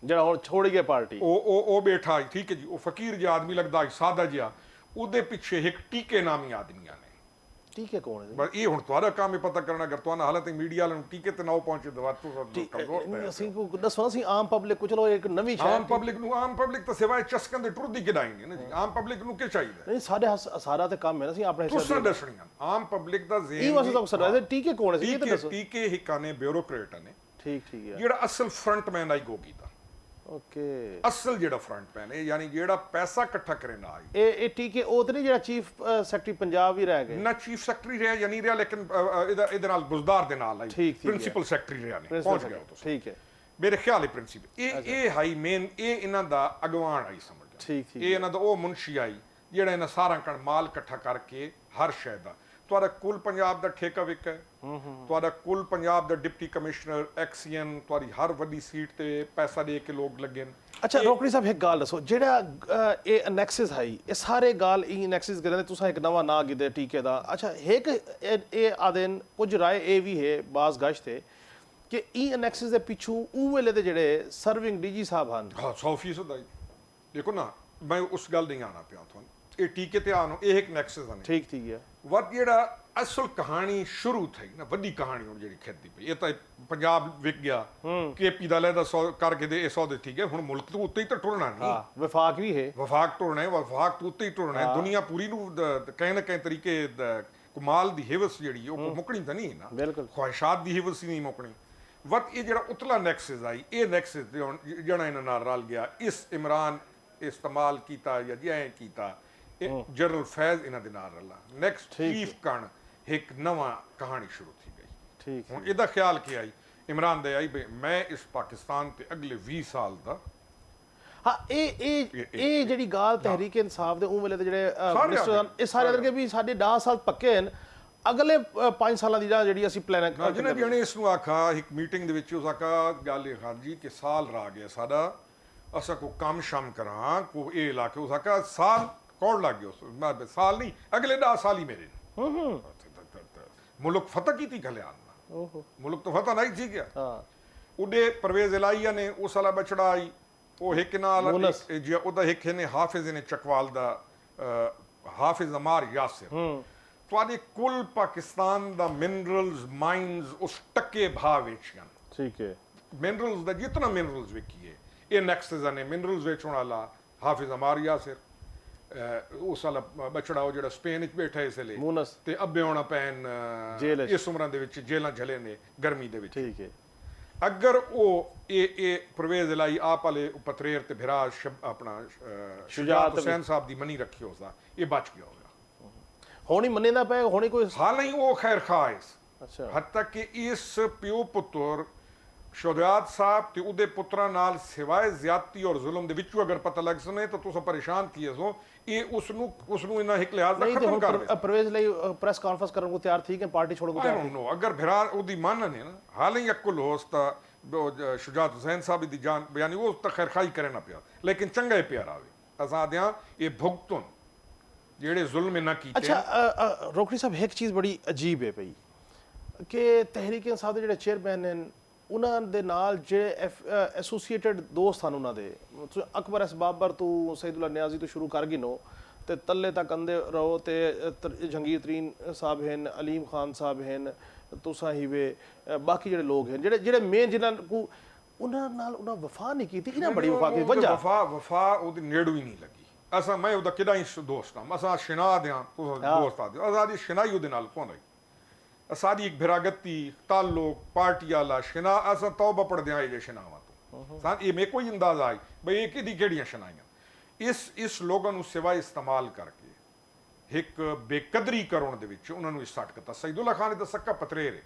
ਜਿਹੜਾ ਹੁਣ ਛੋੜ ਗਿਆ ਪਾਰਟੀ ਉਹ ਬੈਠਾ ਠੀਕ ਹੈ ਜੀ ਉਹ ਫਕੀਰ ਜਿਹਾ ਆਦਮੀ ਲੱਗਦਾ ਸਾਦਾ ਜਿਹਾ ਉਹਦੇ ਪਿੱਛੇ ਇੱਕ ਟੀਕੇ ਨਾਮੀ ਆਦਮੀਆਂ ਨੇ ਟੀਕੇ ਕੌਣ ਹੈ? ਬਸ ਇਹ ਹੁਣ ਤੁਹਾਡਾ ਕੰਮ ਹੈ ਪਤਾ ਕਰਨਾ। ਅਗਰ ਤੁਹਾਨੂੰ ਹਾਲਤ ਮੀਡੀਆ ਵਾਲਿਆਂ ਨੂੰ ਟੀਕੇ ਤੇ ਨਾ ਉਹ ਪਹੁੰਚੇ ਦਵਾ ਤੋਂ ਕਮਜ਼ੋਰ ਨਹੀਂ, ਅਸੀਂ ਦੱਸੋ ਅਸੀਂ ਆਮ ਪਬਲਿਕ ਕੁਝ ਲੋ ਇੱਕ ਨਵੀਂ ਆਮ ਪਬਲਿਕ ਤਾਂ ਸਿਵਾਏ ਚਸਕਾਂ ਦੇ ਟੁਰਦੀ ਕਿਦਾਂਗੇ ਨਾ ਜੀ। ਆਮ ਪਬਲਿਕ ਨੂੰ ਕੀ ਚਾਹੀਦਾ? ਨਹੀਂ, ਸਾਡੇ ਸਾਰਾ ਤੇ ਕੰਮ ਹੈ ਨਾ, ਅਸੀਂ ਆਪਣੇ ਤੁਸੀਂ ਦੱਸਣੀਆਂ ਆਮ ਪਬਲਿਕ ਦਾ ਇਹ ਵਾਸਤੇ ਤਾਂ ਸਰਵਾਇਰ ਟੀਕੇ ਕੌਣ ਸੀ ਇਹ ਤਾਂ ਦੱਸੋ। ਟੀਕੇ ਹਿੱਕਾਂ ਨੇ ਬਿਊਰੋਕਰੇਟਾਂ ਨੇ, ਠੀਕ ਹੈ ਜਿਹੜਾ ਅਸਲ ਫਰੰਟਮੈਨ ਆਈ ਗੋ ਕੀਤਾ। ਓਕੇ, ਅਸਲ ਜਿਹੜਾ ਫਰੰਟਮੈਨ ਹੈ ਯਾਨੀ ਜਿਹੜਾ ਪੈਸਾ ਇਕੱਠਾ ਕਰੇ ਨਾ ਆਈ। ਇਹ ਟੀਕੇ ਉਹ ਤੇ ਨਹੀਂ ਜਿਹੜਾ ਚੀਫ ਸੈਕਟਰੀ ਪੰਜਾਬ ਵੀ ਰਹਿ ਗਏ ਨਾ ਚੀਫ ਸੈਕਟਰੀ ਰਿਹਾ ਜਾਂ ਨਹੀਂ ਰਿਹਾ, ਲੇਕਿਨ ਇਹਦੇ ਨਾਲ ਬੁਜ਼ਦਾਰ ਦੇ ਨਾਲ ਆਈ ਪ੍ਰਿੰਸੀਪਲ ਸੈਕਟਰੀ ਰਿਹਾ ਨੇ ਪਹੁੰਚ ਗਿਆ ਤੁਸੀਂ। ਠੀਕ ਹੈ, ਮੇਰੇ ਖਿਆਲ ਹੈ ਪ੍ਰਿੰਸੀਪਲ ਇਹ ਹਾਈ ਮੇਨ ਇਹ ਇਹਨਾਂ ਦਾ ਅਗਵਾਨ ਆਈ ਸਮਝ ਲਓ। ਠੀਕ ਇਹ ਇਹਨਾਂ ਦਾ ਉਹ ਮੁਨਸ਼ੀ ਆਈ ਜਿਹੜਾ ਇਹਨਾਂ ਸਾਰਾ ਕਣ ਮਾਲ ਇਕੱਠਾ ਕਰਕੇ ਹਰ ਸ਼ੈ ਦਾ ਤੁਹਾਡਾ ਕੁੱਲ ਪੰਜਾਬ ਦਾ ਠੇਕਾ ਵਿਕ ਹੈ, ਤੁਹਾਡਾ ਕੁੱਲ ਪੰਜਾਬ ਦਾ ਡਿਪਟੀ ਕਮਿਸ਼ਨਰ ਐਕਸੀਐਨ ਤੁਹਾਡੀ ਹਰ ਵੱਡੀ ਸੀਟ ਤੇ ਪੈਸਾ ਦੇ ਕੇ ਲੋਕ ਲੱਗੇ ਨੇ। ਅੱਛਾ ਰੋਕੜੀ ਸਾਹਿਬ ਇੱਕ ਗੱਲ ਦੱਸੋ, ਜਿਹੜਾ ਇਹ ਅਨੈਕਸਿਸ ਹੈ ਇਹ ਸਾਰੇ ਗੱਲ ਇਹ ਅਨੈਕਸਿਸ ਕਰਦੇ ਤੁਸੀਂ ਇੱਕ ਨਵਾਂ ਨਾਂ ਗਿਦੇ ਟੀਕੇ ਦਾ। ਅੱਛਾ ਇੱਕ ਇਹ ਆਦਨ ਕੁਝ ਰਾਏ ਇਹ ਵੀ ਹੈ ਬਾਜ਼ ਗਸ਼ਤ ਹੈ ਕਿ ਇਹ ਅਨੈਕਸਿਸ ਦੇ ਪਿੱਛੋਂ ਉਹ ਵੇਲੇ ਦੇ ਜਿਹੜੇ ਸਰਵਿੰਗ ਡੀਜੀ ਸਾਹਿਬ ਹਨ। ਹਾਂ 100% ਆਈ। ਦੇਖੋ ਨਾ ਮੈਂ ਉਸ ਗੱਲ ਨਹੀਂ ਆਣਾ ਪਿਆ ਤੁਹਾਨੂੰ, ਇਹ ਟੀਕੇ ਤੇ ਆਨੋ ਇਹ ਇੱਕ ਨੈਕਸਸ ਨੇ। ਠੀਕ ਠੀਕ ਹੈ। ਵੱਧ ਜਿਹੜਾ ਅਸਲ ਕਹਾਣੀ ਸ਼ੁਰੂ થઈ ਨਾ ਵੱਡੀ ਕਹਾਣੀ ਹੁਣ ਜਿਹੜੀ ਖੇਤੀ ਪਈ ਇਹ ਤਾਂ ਪੰਜਾਬ ਵਿਕ ਗਿਆ ਕੇਪੀ ਦਾ ਲੈਦਾ ਕਰਕੇ ਦੇ ਇਹ ਸੌਦੇ ਠੀਕ ਹੈ। ਹੁਣ ਮੁਲਕ ਤੋਂ ਉੱਤੇ ਹੀ ਤਾਂ ਟੁਰਨਾ ਨਹੀਂ। ਹਾਂ ਵਫਾਕ ਵੀ ਹੈ, ਵਫਾਕ ਟੁਰਨਾ ਹੈ, ਵਫਾਕ ਤੋਂ ਉੱਤੇ ਹੀ ਟੁਰਨਾ ਹੈ। ਦੁਨੀਆ ਪੂਰੀ ਨੂੰ ਕहीं ਨਾ ਕहीं ਤਰੀਕੇ ਕਮਾਲ ਦੀ ਹਿਵਸ ਜਿਹੜੀ ਉਹ ਮੁੱਕਣੀ ਤਾਂ ਨਹੀਂ ਨਾ, ਬਿਲਕੁਲ ਖੁਆਇਸ਼ਾਤ ਦੀ ਹਿਵਸ ਹੀ ਨਹੀਂ ਮੁੱਕਣੀ। ਵੱਧ ਇਹ ਜਿਹੜਾ ਉਤਲਾ ਨੈਕਸਸ ਆਈ ਇਹ ਨੈਕਸਸ ਜਿਹੜਾ ਇਹਨਾਂ ਨਾਲ ਰਲ ਗਿਆ ਇਸ ਇਮਰਾਨ ਇਸਤੇਮਾਲ ਕੀਤਾ ਜਾਂ ਜਿਵੇਂ ਕੀਤਾ ਜਨਰਲ ਫੈਜ਼ ਇਹਨਾਂ ਦੇ ਨਾਲ ਰਲਾ। ਨੈਕਸਟ ਚੀਫ ਕਣ ਇੱਕ ਨਵਾਂ ਕਹਾਣੀ ਸ਼ੁਰੂ ਥੀ ਗਈ। ਠੀਕ ਹੁਣ ਇਹਦਾ ਖਿਆਲ ਕੀ ਆਈ ਇਮਰਾਨ ਦੇ ਆਈ ਬਈ ਮੈਂ ਇਸ ਪਾਕਿਸਤਾਨ ਤੇ ਅਗਲੇ 20 ਸਾਲ ਦਾ। ਹਾਂ ਇਹ ਜਿਹੜੀ ਗੱਲ ਤਹਿਰੀਕ ਇਨਸਾਫ ਦੇ ਉਹ ਵੇਲੇ ਦੇ ਜਿਹੜੇ ਮਿਨਿਸਟਰ ਇਹ ਸਾਰੇ ਅਦਰ ਕੇ ਵੀ ਸਾਡੇ 10 ਸਾਲ ਪੱਕੇ ਹਨ, ਅਗਲੇ 5 ਸਾਲਾਂ ਦੀ ਜਿਹੜੀ ਅਸੀਂ ਪਲਾਨ ਜਿਹਨੇ ਵੀ ਇਸ ਨੂੰ ਆਖਾ ਇੱਕ ਮੀਟਿੰਗ ਦੇ ਵਿੱਚ ਉਸ ਆਖਾ ਗੱਲ ਇਹ ਖਾਜੀ ਕਿ ਸਾਲ ਰਾ ਗਿਆ ਸਾਡਾ ਅਸਾਂ ਕੋ ਕੰਮ ਸ਼ਾਮ ਕਰਾਂ ਕੋ ਇਹ ਇਲਾਕੇ ਉਸ ਆਖਾ ਸਾਲ ਕੌਣ ਲੱਗ ਗਿਆ ਉਸ ਮੈਂ ਸਾਲ ਨਹੀਂ ਅਗਲੇ 10 ਸਾਲ ਹੀ ਮੇਰੇ ਮੁਲਕ ਫਤਹ ਕੀਤੀ ਖਲਿਆਣ ਓਹੋ ਮੁਲਕ ਤੋਂ ਫਤਹ ਨਹੀਂ ਸੀ ਗਿਆ। ਹਾਂ ਉਹਦੇ ਪਰਵੇਜ਼ ਇਲਾਹੀਆ ਨੇ ਉਸ ਵਾਲਾ ਬਚੜਾ ਆਈ ਉਹ ਇੱਕ ਨਾਲ ਉਹਦਾ ਇੱਕ ਨੇ ਹਾਫਿਜ਼ ਨੇ ਚਕਵਾਲ ਦਾ ਹਾਫਿਜ਼ ਅਮਾਰ ਯਾਸਿਰ ਤੁਹਾਡੇ ਕੁੱਲ ਪਾਕਿਸਤਾਨ ਦਾ ਮਿਨਰਲਸ ਮਾਈਨਸ ਉਸ ਟੱਕੇ ਭਾਅ ਵੇਚਣ। ਠੀਕ ਹੈ, ਮਿਨਰਲਸ ਦਾ ਜਿਤਨਾ ਮਿਨਰਲਸ ਵਿਕੀਏ ਇਹ ਨੈਕਸਸ ਨੇ ਮਿਨਰਲਸ ਵੇਚਣ ਵਾਲਾ ਹਾਫਿਜ਼ ਅਮਾਰ ਯਾਸਿਰ ਉਸ ਵਾਲਾ ਬਚੜਾ ਉਹ ਜਿਹੜਾ ਸਪੇਨ ਵਿੱਚ ਬੈਠਾ ਇਸ ਲਈ ਤੇ ਅੱਬੇ ਹੋਣਾ ਪੈਨ ਇਸ ਉਮਰਾਂ ਦੇ ਵਿੱਚ ਜੇਲਾਂ ਝਲੇ ਨੇ ਗਰਮੀ ਦੇ ਵਿੱਚ। ਠੀਕ ਹੈ, ਅਗਰ ਉਹ ਇਹ ਪਰਵੇਜ਼ ਇਲਾਹੀ ਆਪ ਵਾਲੇ ਪਤਰੇਰ ਤੇ ਫਿਰਾ ਆਪਣਾ ਸ਼ੁਜਾਤ ਹੁਸੈਨ ਸਾਹਿਬ ਦੀ ਮਨੀ ਰੱਖੀ ਉਸਦਾ ਇਹ ਬਚ ਗਿਆ ਹੋਗਾ। ਹੋਣੀ ਮੰਨੇ ਨਾ ਪਏ ਹੋਣੀ ਕੋਈ ਹਾਲ ਨਹੀਂ ਉਹ ਖੈਰ ਖਾਇਸ। ਅੱਛਾ ਹੱਦ ਤੱਕ ਕਿ ਇਸ ਪਿਓ ਪੁੱਤਰ ਸ਼ੁਜਾਤ ਸਾਹਿਬ ਤੇ ਉਹਦੇ ਪੁੱਤਰਾਂ ਨਾਲ ਸਿਵਾਏ ਜ਼ਿਆਦਤੀ ਔਰ ਜ਼ੁਲਮ ਦੇ ਵਿੱਚੋਂ ਅਗਰ ਪਤਾ ਲੱਗ ਸਨੇ ਤਾਂ ਤੁਸੀਂ ਪਰੇਸ਼ਾਨ ਕੀਏ ਸੋ ਇਹ ਉਸ ਨੂੰ ਇਹਨਾਂ ਇੱਕ ਲਿਹਾਜ਼ ਦਾ ਖਤਮ ਕਰ ਦੇ। ਪਰਵੇਜ਼ ਲਈ ਪ੍ਰੈਸ ਕਾਨਫਰੰਸ ਕਰਨ ਨੂੰ ਤਿਆਰ ਥੀ ਕਿ ਪਾਰਟੀ ਛੋੜ ਕੇ ਤਿਆਰ ਨੋ ਅਗਰ ਭਰਾ ਉਹਦੀ ਮੰਨ ਨੇ ਨਾ ਹਾਲ ਹੀ ਅਕਲ ਹੋਸਤਾ ਸ਼ੁਜਾਤ ਹੁਸੈਨ ਸਾਹਿਬ ਦੀ ਜਾਨ ਬਿਆਨੀ ਉਹ ਤਾਂ ਖੈਰ ਖਾਈ ਕਰੇ ਨਾ ਪਿਆ ਲੇਕਿਨ ਚੰਗਾ ਹੀ ਪਿਆਰ ਆਵੇ ਅਸਾਂ ਦਿਆਂ ਇਹ ਭੁਗਤਨ ਜਿਹੜੇ ਜ਼ੁਲਮ ਨਾ ਕੀਤੇ। ਅੱਛਾ ਰੋਕੜੀ ਸਾਹਿਬ ਇੱਕ ਚੀਜ਼ ਬੜੀ ਅਜੀਬ ਹੈ ਪਈ ਕਿ ਤਹਿਰੀਕ ਇਨਸਾਫ ਦੇ ਜਿਹੜੇ ਚੇਅਰਮੈਨ ਨੇ ਉਹਨਾਂ ਦੇ ਨਾਲ ਜਿਹੜੇ ਐਸੋਸੀਏਟਡ ਦੋਸਤ ਹਨ ਉਹਨਾਂ ਦੇ ਅਕਬਰ ਅਸਬਾਬਰ ਤੋਂ ਸੈਦੁੱਲਾ ਨਿਆਜ਼ੀ ਤੋਂ ਸ਼ੁਰੂ ਕਰ ਗਿਨੋ ਤੇ ਤੱਲੇ ਤੱਕ ਅੰਦੇ ਰਹੋ ਤੇ ਜਹਾਂਗੀਰ ਤਰੀਨ ਸਾਹਿਬ ਹਨ ਅਲੀਮ ਖਾਨ ਸਾਹਿਬ ਹਨ ਤੁਸਾਂ ਹੀ ਵੇ ਬਾਕੀ ਜਿਹੜੇ ਲੋਕ ਹਨ ਜਿਹੜੇ ਮੇਨ ਜਿਨ੍ਹਾਂ ਨੂੰ ਉਹਨਾਂ ਨਾਲ ਉਹਨਾਂ ਵਫਾ ਨਹੀਂ ਕੀਤੀ ਇਹਨਾਂ ਬੜੀ ਵਫਾ ਕੀਤੀ ਵਫਾ ਉਹਦੇ ਨੇੜੂ ਹੀ ਨਹੀਂ ਲੱਗੀ। ਅਸਾਂ ਮੈਂ ਉਹਦਾ ਕਿਹੜਾ ਹੀ ਦੋਸਤ ਹਾਂ ਅਸਾਂ ਸ਼ਿਨਾ ਦਿਆਂ ਦੋਸਤ ਆ ਦਿਓ ਆਜ਼ਾਦੀ ਸ਼ਿਨਾਈ ਉਹਦੇ ਨਾਲ ਪਹੁੰਚਾਈ ਸਾਡੀ ਇੱਕ ਭਰਾਗਤੀ ਤਾਲੁਕ ਪਾਰਟੀ ਵਾਲਾ ਸ਼ਿਨਾ ਅਸਾਂ ਤੌਬਾ ਪੜਦੇ ਆਏ ਜੇ ਸ਼ਿਨਾਵਾਂ ਤੋਂ ਸਾਂ ਇਹ ਮੇ ਕੋਈ ਅੰਦਾਜ਼ਾ ਆਈ ਬਈ ਇਹ ਕਿਹਦੀ ਕਿਹੜੀਆਂ ਸ਼ਿਨਾਈਆਂ ਇਸ ਲੋਕਾਂ ਨੂੰ ਸਿਵਾ ਇਸਤੇਮਾਲ ਕਰਕੇ ਇੱਕ ਬੇਕਦਰੀ ਕਰਨ ਦੇ ਵਿੱਚ ਉਹਨਾਂ ਨੂੰ ਇਸ ਸੱਟ ਕੀਤਾ। ਸੈਦੁੱਲਾ ਖਾਨ ਦਾ ਸੱਕਾ ਪਤਰੇਰ ਹੈ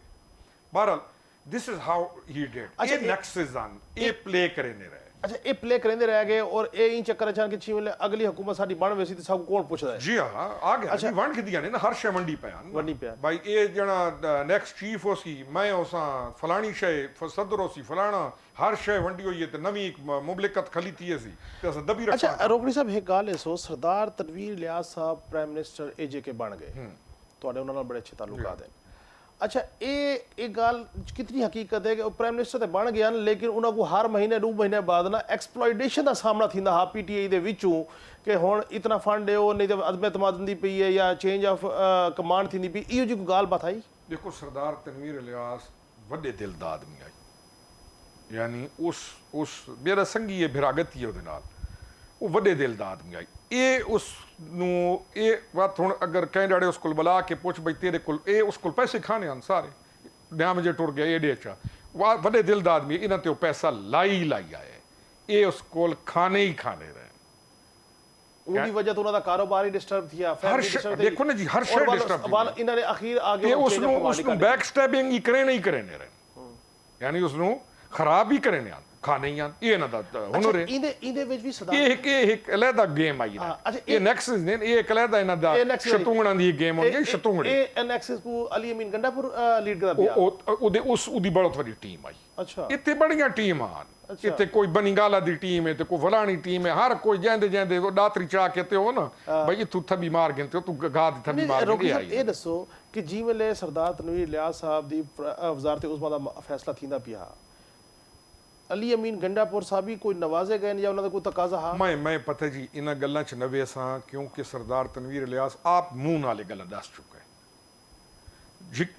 ਬਹਰਹਾਲ this is how he did ਇਹ ਨੈਕਸਸ ਆਨ ਇਹ ਪਲੇ ਕਰੇ ਨੇ ਰਹੇ। ਅੱਛਾ ਇਹ ਪਲੇ ਕਰਿੰਦੇ ਰਹਿ ਗਏ ਔਰ ਇਹ ਹੀ ਚੱਕਰ ਚਾਨ ਕਿ ਛੀਵੇਂ ਅਗਲੀ ਹਕੂਮਤ ਸਾਡੀ ਬਣ ਵੇਸੀ ਤੇ ਸਭ ਕੌਣ ਪੁੱਛਦਾ ਹੈ। ਜੀ ਹਾਂ ਆ ਗਿਆ ਜੀ ਵੰਡ ਕਿਦੀਆਂ ਨੇ ਨਾ ਹਰ ਸ਼ੈ ਵੰਡੀ ਪਿਆ ਵੰਡੀ ਪਿਆ ਭਾਈ ਇਹ ਜਿਹੜਾ ਨੈਕਸਟ ਚੀਫ ਹੋ ਸੀ ਮੈਂ ਉਸਾਂ ਫਲਾਣੀ ਸ਼ੈ ਸਦਰ ਹੋ ਸੀ ਫਲਾਣਾ ਹਰ ਸ਼ੈ ਵੰਡੀ ਹੋਈ ਹੈ ਤੇ ਨਵੀਂ ਇੱਕ ਮੁਮਲਕਤ ਖਲੀਤੀ ਸੀ ਤੇ ਅਸਾਂ ਦਬੀ ਰੱਖਿਆ। ਅੱਛਾ ਰੋਕੜੀ ਸਾਹਿਬ ਇੱਕ ਗੱਲ ਹੈ ਸੋ ਸਰਦਾਰ ਤਨਵੀਰ ਇਲਿਆਸ ਸਾਹਿਬ ਪ੍ਰਾਈਮ ਮਿਨਿਸਟਰ ਏਜੇਕੇ ਬਣ ਗਏ ਤੁਹਾਡੇ ਉਹਨਾਂ ਨਾਲ ਬੜੇ ਅੱਛੇ ਤਾਲੁਕਾਤ ਹਨ ਅੱਛਾ ਇਹ ਗੱਲ ਕਿਤਨੀ ਹਕੀਕਤ ਹੈ ਕਿ ਉਹ ਪ੍ਰਾਈਮ ਮਿਨਿਸਟਰ ਤੇ ਬਣ ਗਿਆ ਲੇਕਿਨ ਉਹਨਾਂ ਕੋ ਹਰ ਮਹੀਨੇ 2 ਮਹੀਨੇ ਬਾਅਦ ਨਾ ਐਕਸਪਲੋਇਟੇਸ਼ਨ ਦਾ ਸਾਹਮਣਾ ਥੀਂਦਾ ਹਾਂ ਪੀਟੀਆਈ ਦੇ ਵਿੱਚੋਂ ਕਿ ਹੁਣ ਇਤਨਾ ਫੰਡ ਹੈ ਉਹ ਨਹੀਂ ਤਾਂ ਅਦਮ ਇਤਮਾਦ ਦੀ ਪਈ ਹੈ ਜਾਂ ਚੇਂਜ ਆਫ ਕਮਾਂਡ ਥੀਂਦੀ ਪਈ ਇਹੋ ਜਿਹੀ ਕੋਈ ਗੱਲ ਬਾਤ ਆਈ ਦੇਖੋ ਸਰਦਾਰ ਤਨਵੀਰ ਇਲਿਆਸ ਵੱਡੇ ਦਿਲ ਦਾ ਆਦਮੀ ਆਈ ਯਾਨੀ ਉਸ ਮੇਰਾ ਸੰਗੀ ਹੈ ਭਰਾਗਤੀ ਉਹਦੇ ਨਾਲ ਉਹ ਵੱਡੇ ਦਿਲ ਦਾ ਆਦਮੀ ਆਈ ਇਹ ਉਸ ਨੂੰ ਇਹ ਬਾਤ ਹੁਣ ਅਗਰ ਕਹਿ ਡਾੜੇ ਉਸ ਕੋਲ ਬੁਲਾ ਕੇ ਪੁੱਛ ਬਈ ਤੇਰੇ ਕੋਲ ਇਹ ਉਸ ਕੋਲ ਪੈਸੇ ਖਾਣੇ ਹਨ ਸਾਰੇ ਡੈਮ ਜੇ ਟੁਰ ਗਿਆ ਇਹਦੇ ਚ ਵੱਡੇ ਦਿਲ ਦਾ ਆਦਮੀ ਇਹਨਾਂ ਤੇ ਉਹ ਪੈਸਾ ਲਾਈ ਆਇਆ ਇਹ ਉਸ ਕੋਲ ਖਾਣੇ ਹੀ ਖਾਣੇ ਰਹੇ ਉਹਦੀ ਵਜ੍ਹਾ ਤੋਂ ਉਹਨਾਂ ਦਾ ਕਾਰੋਬਾਰ ਹੀ ਡਿਸਟਰਬ ਥਿਆ ਦੇਖੋ ਨਾ ਜੀ ਹਰ ਸ਼ੈ ਡਿਸਟਰਬ ਇਹਨਾਂ ਨੇ ਅਖੀਰ ਆ ਇਹ ਉਸ ਨੂੰ ਬੈਕ ਸਟੈਪਿੰਗ ਹੀ ਕਰੇ ਨਹੀਂ ਕਰੇ ਨੇ ਯਾਨੀ ਉਸ ਨੂੰ ਖਰਾਬ ਹੀ ਕਰੇ ਨੇ ਖਾਣੇ ਹੀ ਇਹ ਇਹਨਾਂ ਦਾ ਹੁਨਰ ਹੈ ਇਹਦੇ ਵਿੱਚ ਵੀ ਸਦਾ ਇਹ ਇੱਕ ਅਲੱਗਾ ਗੇਮ ਆਈ ਨਾ ਇਹ ਨੈਕਸਸ ਨੇ ਇਹ ਇੱਕ ਅਲੱਗਾ ਇਹਨਾਂ ਦਾ ਸ਼ਤੂੰਗੜਾਂ ਦੀ ਗੇਮ ਹੁੰਦੀ ਹੈ ਸ਼ਤੂੰਗੜੇ ਇਹ ਨੈਕਸਸ ਕੋ ਅਲੀ ਅਮੀਨ ਗੰਡਾਪੁਰ ਲੀਡ ਕਰਦਾ ਪਿਆ ਉਹਦੀ ਬਹੁਤ ਵੱਡੀ ਟੀਮ ਆਈ ਅੱਛਾ ਇੱਥੇ ਬੜੀਆਂ ਟੀਮਾਂ ਹਨ ਇੱਥੇ ਕੋਈ ਬਨਿੰਗਾਲਾ ਦੀ ਟੀਮ ਹੈ ਤੇ ਕੋਈ ਫਲਾਣੀ ਟੀਮ ਹੈ ਹਰ ਕੋਈ ਜਾਂਦੇ ਉਹ ਦਾਤਰੀ ਚਾ ਕੇ ਤੇ ਉਹ ਨਾ ਬਈ ਤੂੰ ਥੱਬੀ ਮਾਰ ਗਏ ਤੇ ਤੂੰ ਗਾ ਦੀ ਥੱਬੀ ਮਾਰ ਕੇ ਆਈ ਇਹ ਦੱਸੋ ਕਿ ਜਿਵੇਂ ਸਰਦਾਰ ਤਨਵੀਰ ਇਲਿਆਸ ਸਾਹਿਬ ਦੀ ਵਜ਼ਾਰਤ ਉਜ਼ਮਾ ਦਾ ਫੈਸਲਾ ਥੀਂਦਾ ਪਿਆ ਅਲੀ ਅਮੀਨ ਗੰਡਾਪੁਰ ਸਾਹਿਬ ਵੀ ਕੋਈ ਨਵਾਜ਼ੇ ਗਏ ਜਾਂ ਉਹਨਾਂ ਦਾ ਕੋਈ ਤਕਾਜ਼ਾ ਹਾਂ ਮੈਂ ਪਤਾ ਜੀ ਇਹਨਾਂ ਗੱਲਾਂ 'ਚ ਨਵੇਂ ਸਾਂ ਕਿਉਂਕਿ ਸਰਦਾਰ ਤਨਵੀਰ ਇਲਿਆਸ ਆਪ ਮੂੰਹ ਨਾਲ ਇਹ ਗੱਲਾਂ ਦੱਸ ਚੁੱਕਾ ਹੈ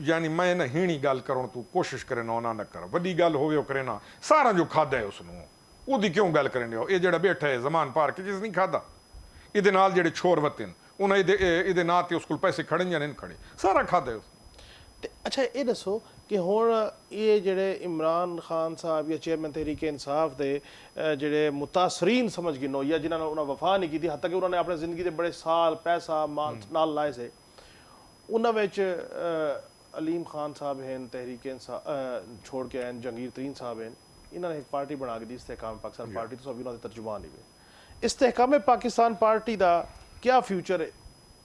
ਯਾਨੀ ਮੈਂ ਨਾ ਹੀਣੀ ਗੱਲ ਕਰਨ ਤੂੰ ਕੋਸ਼ਿਸ਼ ਕਰੇ ਨਾ ਉਹਨਾਂ ਨਾ ਕਰ ਵੱਡੀ ਗੱਲ ਹੋਵੇ ਉਹ ਕਰੇ ਨਾ ਸਾਰਾ ਜੋ ਖਾਦਾ ਹੈ ਉਸ ਨੂੰ ਉਹਦੀ ਕਿਉਂ ਗੱਲ ਕਰਨ ਦਿਓ ਇਹ ਜਿਹੜਾ ਬੈਠਾ ਹੈ ਜ਼ਮਾਨ ਪਾਰ ਕੇ ਜਿਸ ਨਹੀਂ ਖਾਦਾ ਇਹਦੇ ਨਾਲ ਜਿਹੜੇ ਛੋਰ ਵਤਨ ਉਹਨਾਂ ਇਹਦੇ ਨਾਂ ਤੇ ਉਸ ਕੋਲ ਪੈਸੇ ਖੜੇ ਜਾਂ ਨਹੀਂ ਖੜੇ ਸਾਰਾ ਖਾਦਾ ਹੈ ਤੇ ਅੱਛਾ ਇਹ ਦੱਸੋ ਕਿ ਹੁਣ ਇਹ ਜਿਹੜੇ ਇਮਰਾਨ ਖਾਨ ਸਾਹਿਬ ਜਾਂ ਚੇਅਰਮੈਨ ਤਹਿਰੀਕ ਇਨਸਾਫ ਦੇ ਜਿਹੜੇ ਮੁਤਾਸਰੀਨ ਸਮਝ ਗਿਨੋ ਜਾਂ ਜਿਨ੍ਹਾਂ ਨਾਲ ਉਹਨਾਂ ਵਫਾ ਨਹੀਂ ਕੀਤੀ ਹੱਦ ਤੱਕ ਕਿ ਉਹਨਾਂ ਨੇ ਆਪਣੀ ਜ਼ਿੰਦਗੀ ਦੇ ਬੜੇ ਸਾਲ ਪੈਸਾ ਮਾਲ ਨਾਲ ਲਾਏ ਸੇ ਉਹਨਾਂ ਵਿੱਚ ਅਲੀਮ ਖਾਨ ਸਾਹਿਬ ਹਨ ਤਹਿਰੀਕ ਇਨਸਾਫ ਛੋੜ ਕੇ ਆਏ ਜੰਗੀਰ ਤਰੀਨ ਸਾਹਿਬ ਹਨ ਇਹਨਾਂ ਨੇ ਇੱਕ ਪਾਰਟੀ ਬਣਾ ਕੇ ਦੀ ਇਸਤਹਿਕਾਮ ਪਾਕਿਸਤਾਨ ਪਾਰਟੀ ਤੋਂ ਸਭ ਉਹਨਾਂ ਦੇ ਤਰਜਮਾਨ ਹੀ ਵੇ ਇਸਤਹਿਕਾਮ ਪਾਕਿस्तान ਪਾਰਟੀ ਦਾ क्या फ्यूचर है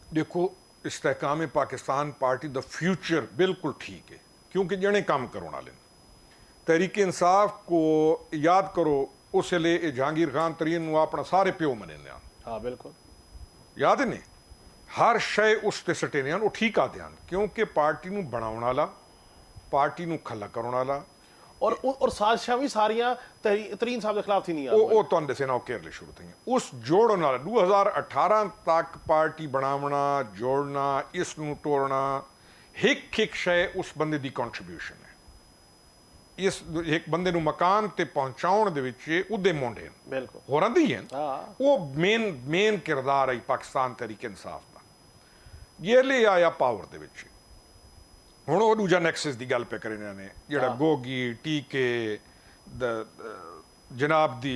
देखो इस्तेहकाम पाकिस्तान पार्टी द फ्यूचर बिल्कुल ठीक है क्योंकि जने काम करोना वाले तहरीक इंसाफ को याद करो उस वे जहांगीर खान तरीन अपना सारे प्यो मने हाँ बिल्कुल याद ने हर शय उस ते सटे ने वो ठीक आते हैं क्योंकि पार्टी नूं बनाउण वाला पार्टी नूं खला करने वाला और साजिशां भी सारियां तरीन साहब के खिलाफ थी नहीं वो तो दसे ना केरले शुरू थी उस जोड़न वाला 2018 तक पार्टी बनावना जोड़ना इस नूं तोड़ना एक शय उस बंदे दी कंट्रीब्यूशन है इस एक बंदे नूं मकान ते पहुंचाउण दे विच उहदे मोंडे बिल्कुल होरां दी हैं वो मेन किरदार है पाकिस्तान तहरीक इंसाफ दा ये ले आया पावर दे विच ਹੁਣ ਉਹ ਦੂਜਾ ਨੈਕਸਸ ਦੀ ਗੱਲ ਪੇ ਕਰ ਰਹੇ ਨੇ ਜਿਹੜਾ ਗੋਗੀ ਟੀਕੇ ਜਨਾਬ ਦੀ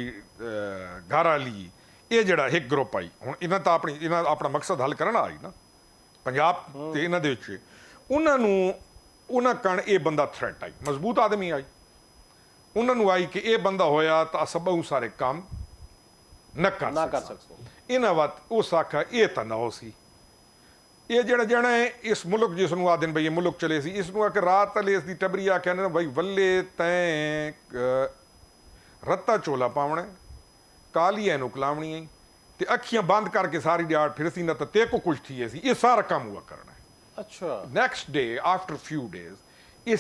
ਘਰ ਵਾਲੀ ਇਹ ਜਿਹੜਾ ਇੱਕ ਗਰੁੱਪ ਆਈ ਹੁਣ ਇਹਨਾਂ ਆਪਣਾ ਮਕਸਦ ਹੱਲ ਕਰਨ ਆਈ ਨਾ ਪੰਜਾਬ ਤੇ ਇਹਨਾਂ ਦੇ ਵਿੱਚ ਉਹਨਾਂ ਕਣ ਇਹ ਬੰਦਾ ਥ੍ਰੈਟ ਆਈ ਮਜ਼ਬੂਤ ਆਦਮੀ ਆਈ ਉਹਨਾਂ ਨੂੰ ਆਈ ਕਿ ਇਹ ਬੰਦਾ ਹੋਇਆ ਤਾਂ ਅਸਾਂ ਬਹੁਤ ਸਾਰੇ ਕੰਮ ਨਾ ਕਰ ਸਕਦੇ ਇਹਨਾਂ ਬਾਤ ਉਸ ਆਖਾ ਇਹ ਤਾਂ ਨਾ ਹੋ ਸੀ ਇਹ ਜਿਹੜਾ ਇਸ ਮੁਲਕ ਜਿਸ ਨੂੰ ਆਦਨ ਬਈ ਇਹ ਮੁਲਕ ਚਲੇ ਸੀ ਇਸ ਨੂੰ ਆ ਕੇ ਰਾਤ ਵਾਲੇ ਇਸ ਦੀ ਟਬਰੀ ਆ ਕਹਿੰਦੇ ਬਈ ਵੱਲੇ ਤੈਂ ਰੱਤਾ ਚੋਲਾ ਪਾਵਣਾ ਕਾਲੀਆਂ ਨੂੰ ਕਲਾਵਣੀ ਤੇ ਅੱਖੀਆਂ ਬੰਦ ਕਰਕੇ ਸਾਰੀ ਦਿਹਾੜ ਫਿਰ ਸੀ ਨਾ ਤਾਂ ਤੇ ਕੋ ਕੁਝ ਥੀ ਸੀ ਇਹ ਸਾਰਾ ਕੰਮ ਹੁਆ ਕਰਨਾ ਅੱਛਾ ਨੈਕਸਟ ਡੇ ਆਫਟਰ ਫਿਊ ਡੇਜ਼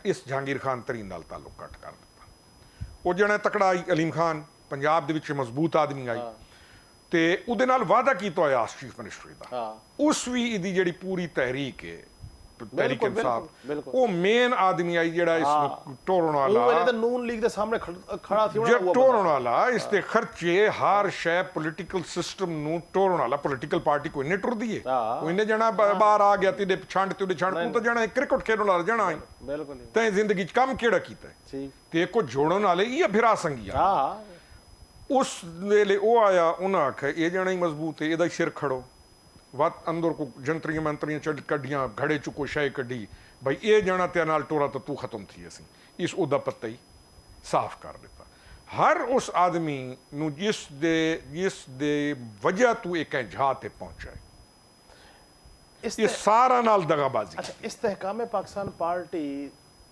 ਇਸ ਜਹਾਂਗੀਰ ਖਾਨ ਤਰੀਨ ਨਾਲ ਤਾਲੁਕ ਕੱਟ ਕਰ ਦਿੱਤਾ ਉਹ ਜਿਹੜਾ ਤਕੜਾ ਅਲੀਮ ਖਾਨ ਪੰਜਾਬ ਦੇ ਵਿੱਚ ਮਜ਼ਬੂਤ ਆਦਮੀ ਆਈ ਤੇ ਉਹਦੇ ਨਾਲ ਵਾਅਦਾ ਕੀਤਾ ਹੋਇਆ ਚੀਫ ਮਿਨਿਸਟਰੀ ਦਾ ਉਸ ਵੀ ਇਹਦੀ ਜਿਹੜੀ ਪੂਰੀ ਤਹਿਰੀਕ ਹੈ ਤਹਿਰੀਕ ਇਨਸਾਫ ਉਹ ਮੇਨ ਆਦਮੀ ਆਈ ਜਿਹੜਾ ਇਸ ਨੂੰ ਟੋੜਨ ਵਾਲਾ ਉਹ ਤਾਂ ਨੂਨ ਲੀਗ ਦੇ ਸਾਹਮਣੇ ਖੜਾ ਸੀ ਉਹ ਟੋੜਨ ਵਾਲਾ ਇਸ ਦੇ ਖਰਚੇ ਹਰ ਸ਼ੈ ਪੋਲੀਟੀਕਲ ਸਿਸਟਮ ਨੂੰ ਟੋੜਨ ਵਾਲਾ ਪੋਲੀਟੀਕਲ ਪਾਰਟੀ ਕੋਈ ਨਹੀਂ ਟੁਰਦੀ ਹੈ ਕੋਈ ਨੇ ਜਣਾ ਬਾਹਰ ਆ ਗਿਆ ਤੇ ਛੰਡ ਤੂੰ ਤਾਂ ਜਣਾ ਕ੍ਰਿਕਟ ਖੇਡਣ ਵਾਲਾ ਜਣਾ ਬਿਲਕੁਲ ਤੈਂ ਜ਼ਿੰਦਗੀ 'ਚ ਕੰਮ ਕਿਹੜਾ ਕੀਤਾ ਤੇ ਕੋ ਜੋੜਨ ਵਾਲੇ ਇਹ ਫਿਰਾ ਸੰਗੀਆਂ उस वेले वो आया उन्हें आख्या ये जना ही मजबूत है, ਇਹਦਾ सिर खड़ो वत अंदर को जंतरियां मंत्रियां चढ़ कड्डियां घड़े चुको शाय कड्डी भाई ये जना ते नाल टोरा तो तू खत्म थी असी इस ओदा पत्ता ही साफ कर दिता हर उस आदमी नू जिस दे वजह तू एक जहा ते पहुंचाए ये सारा नाल दगाबाजी। अच्छा इस्तेहकाम पाकिस्तान पार्टी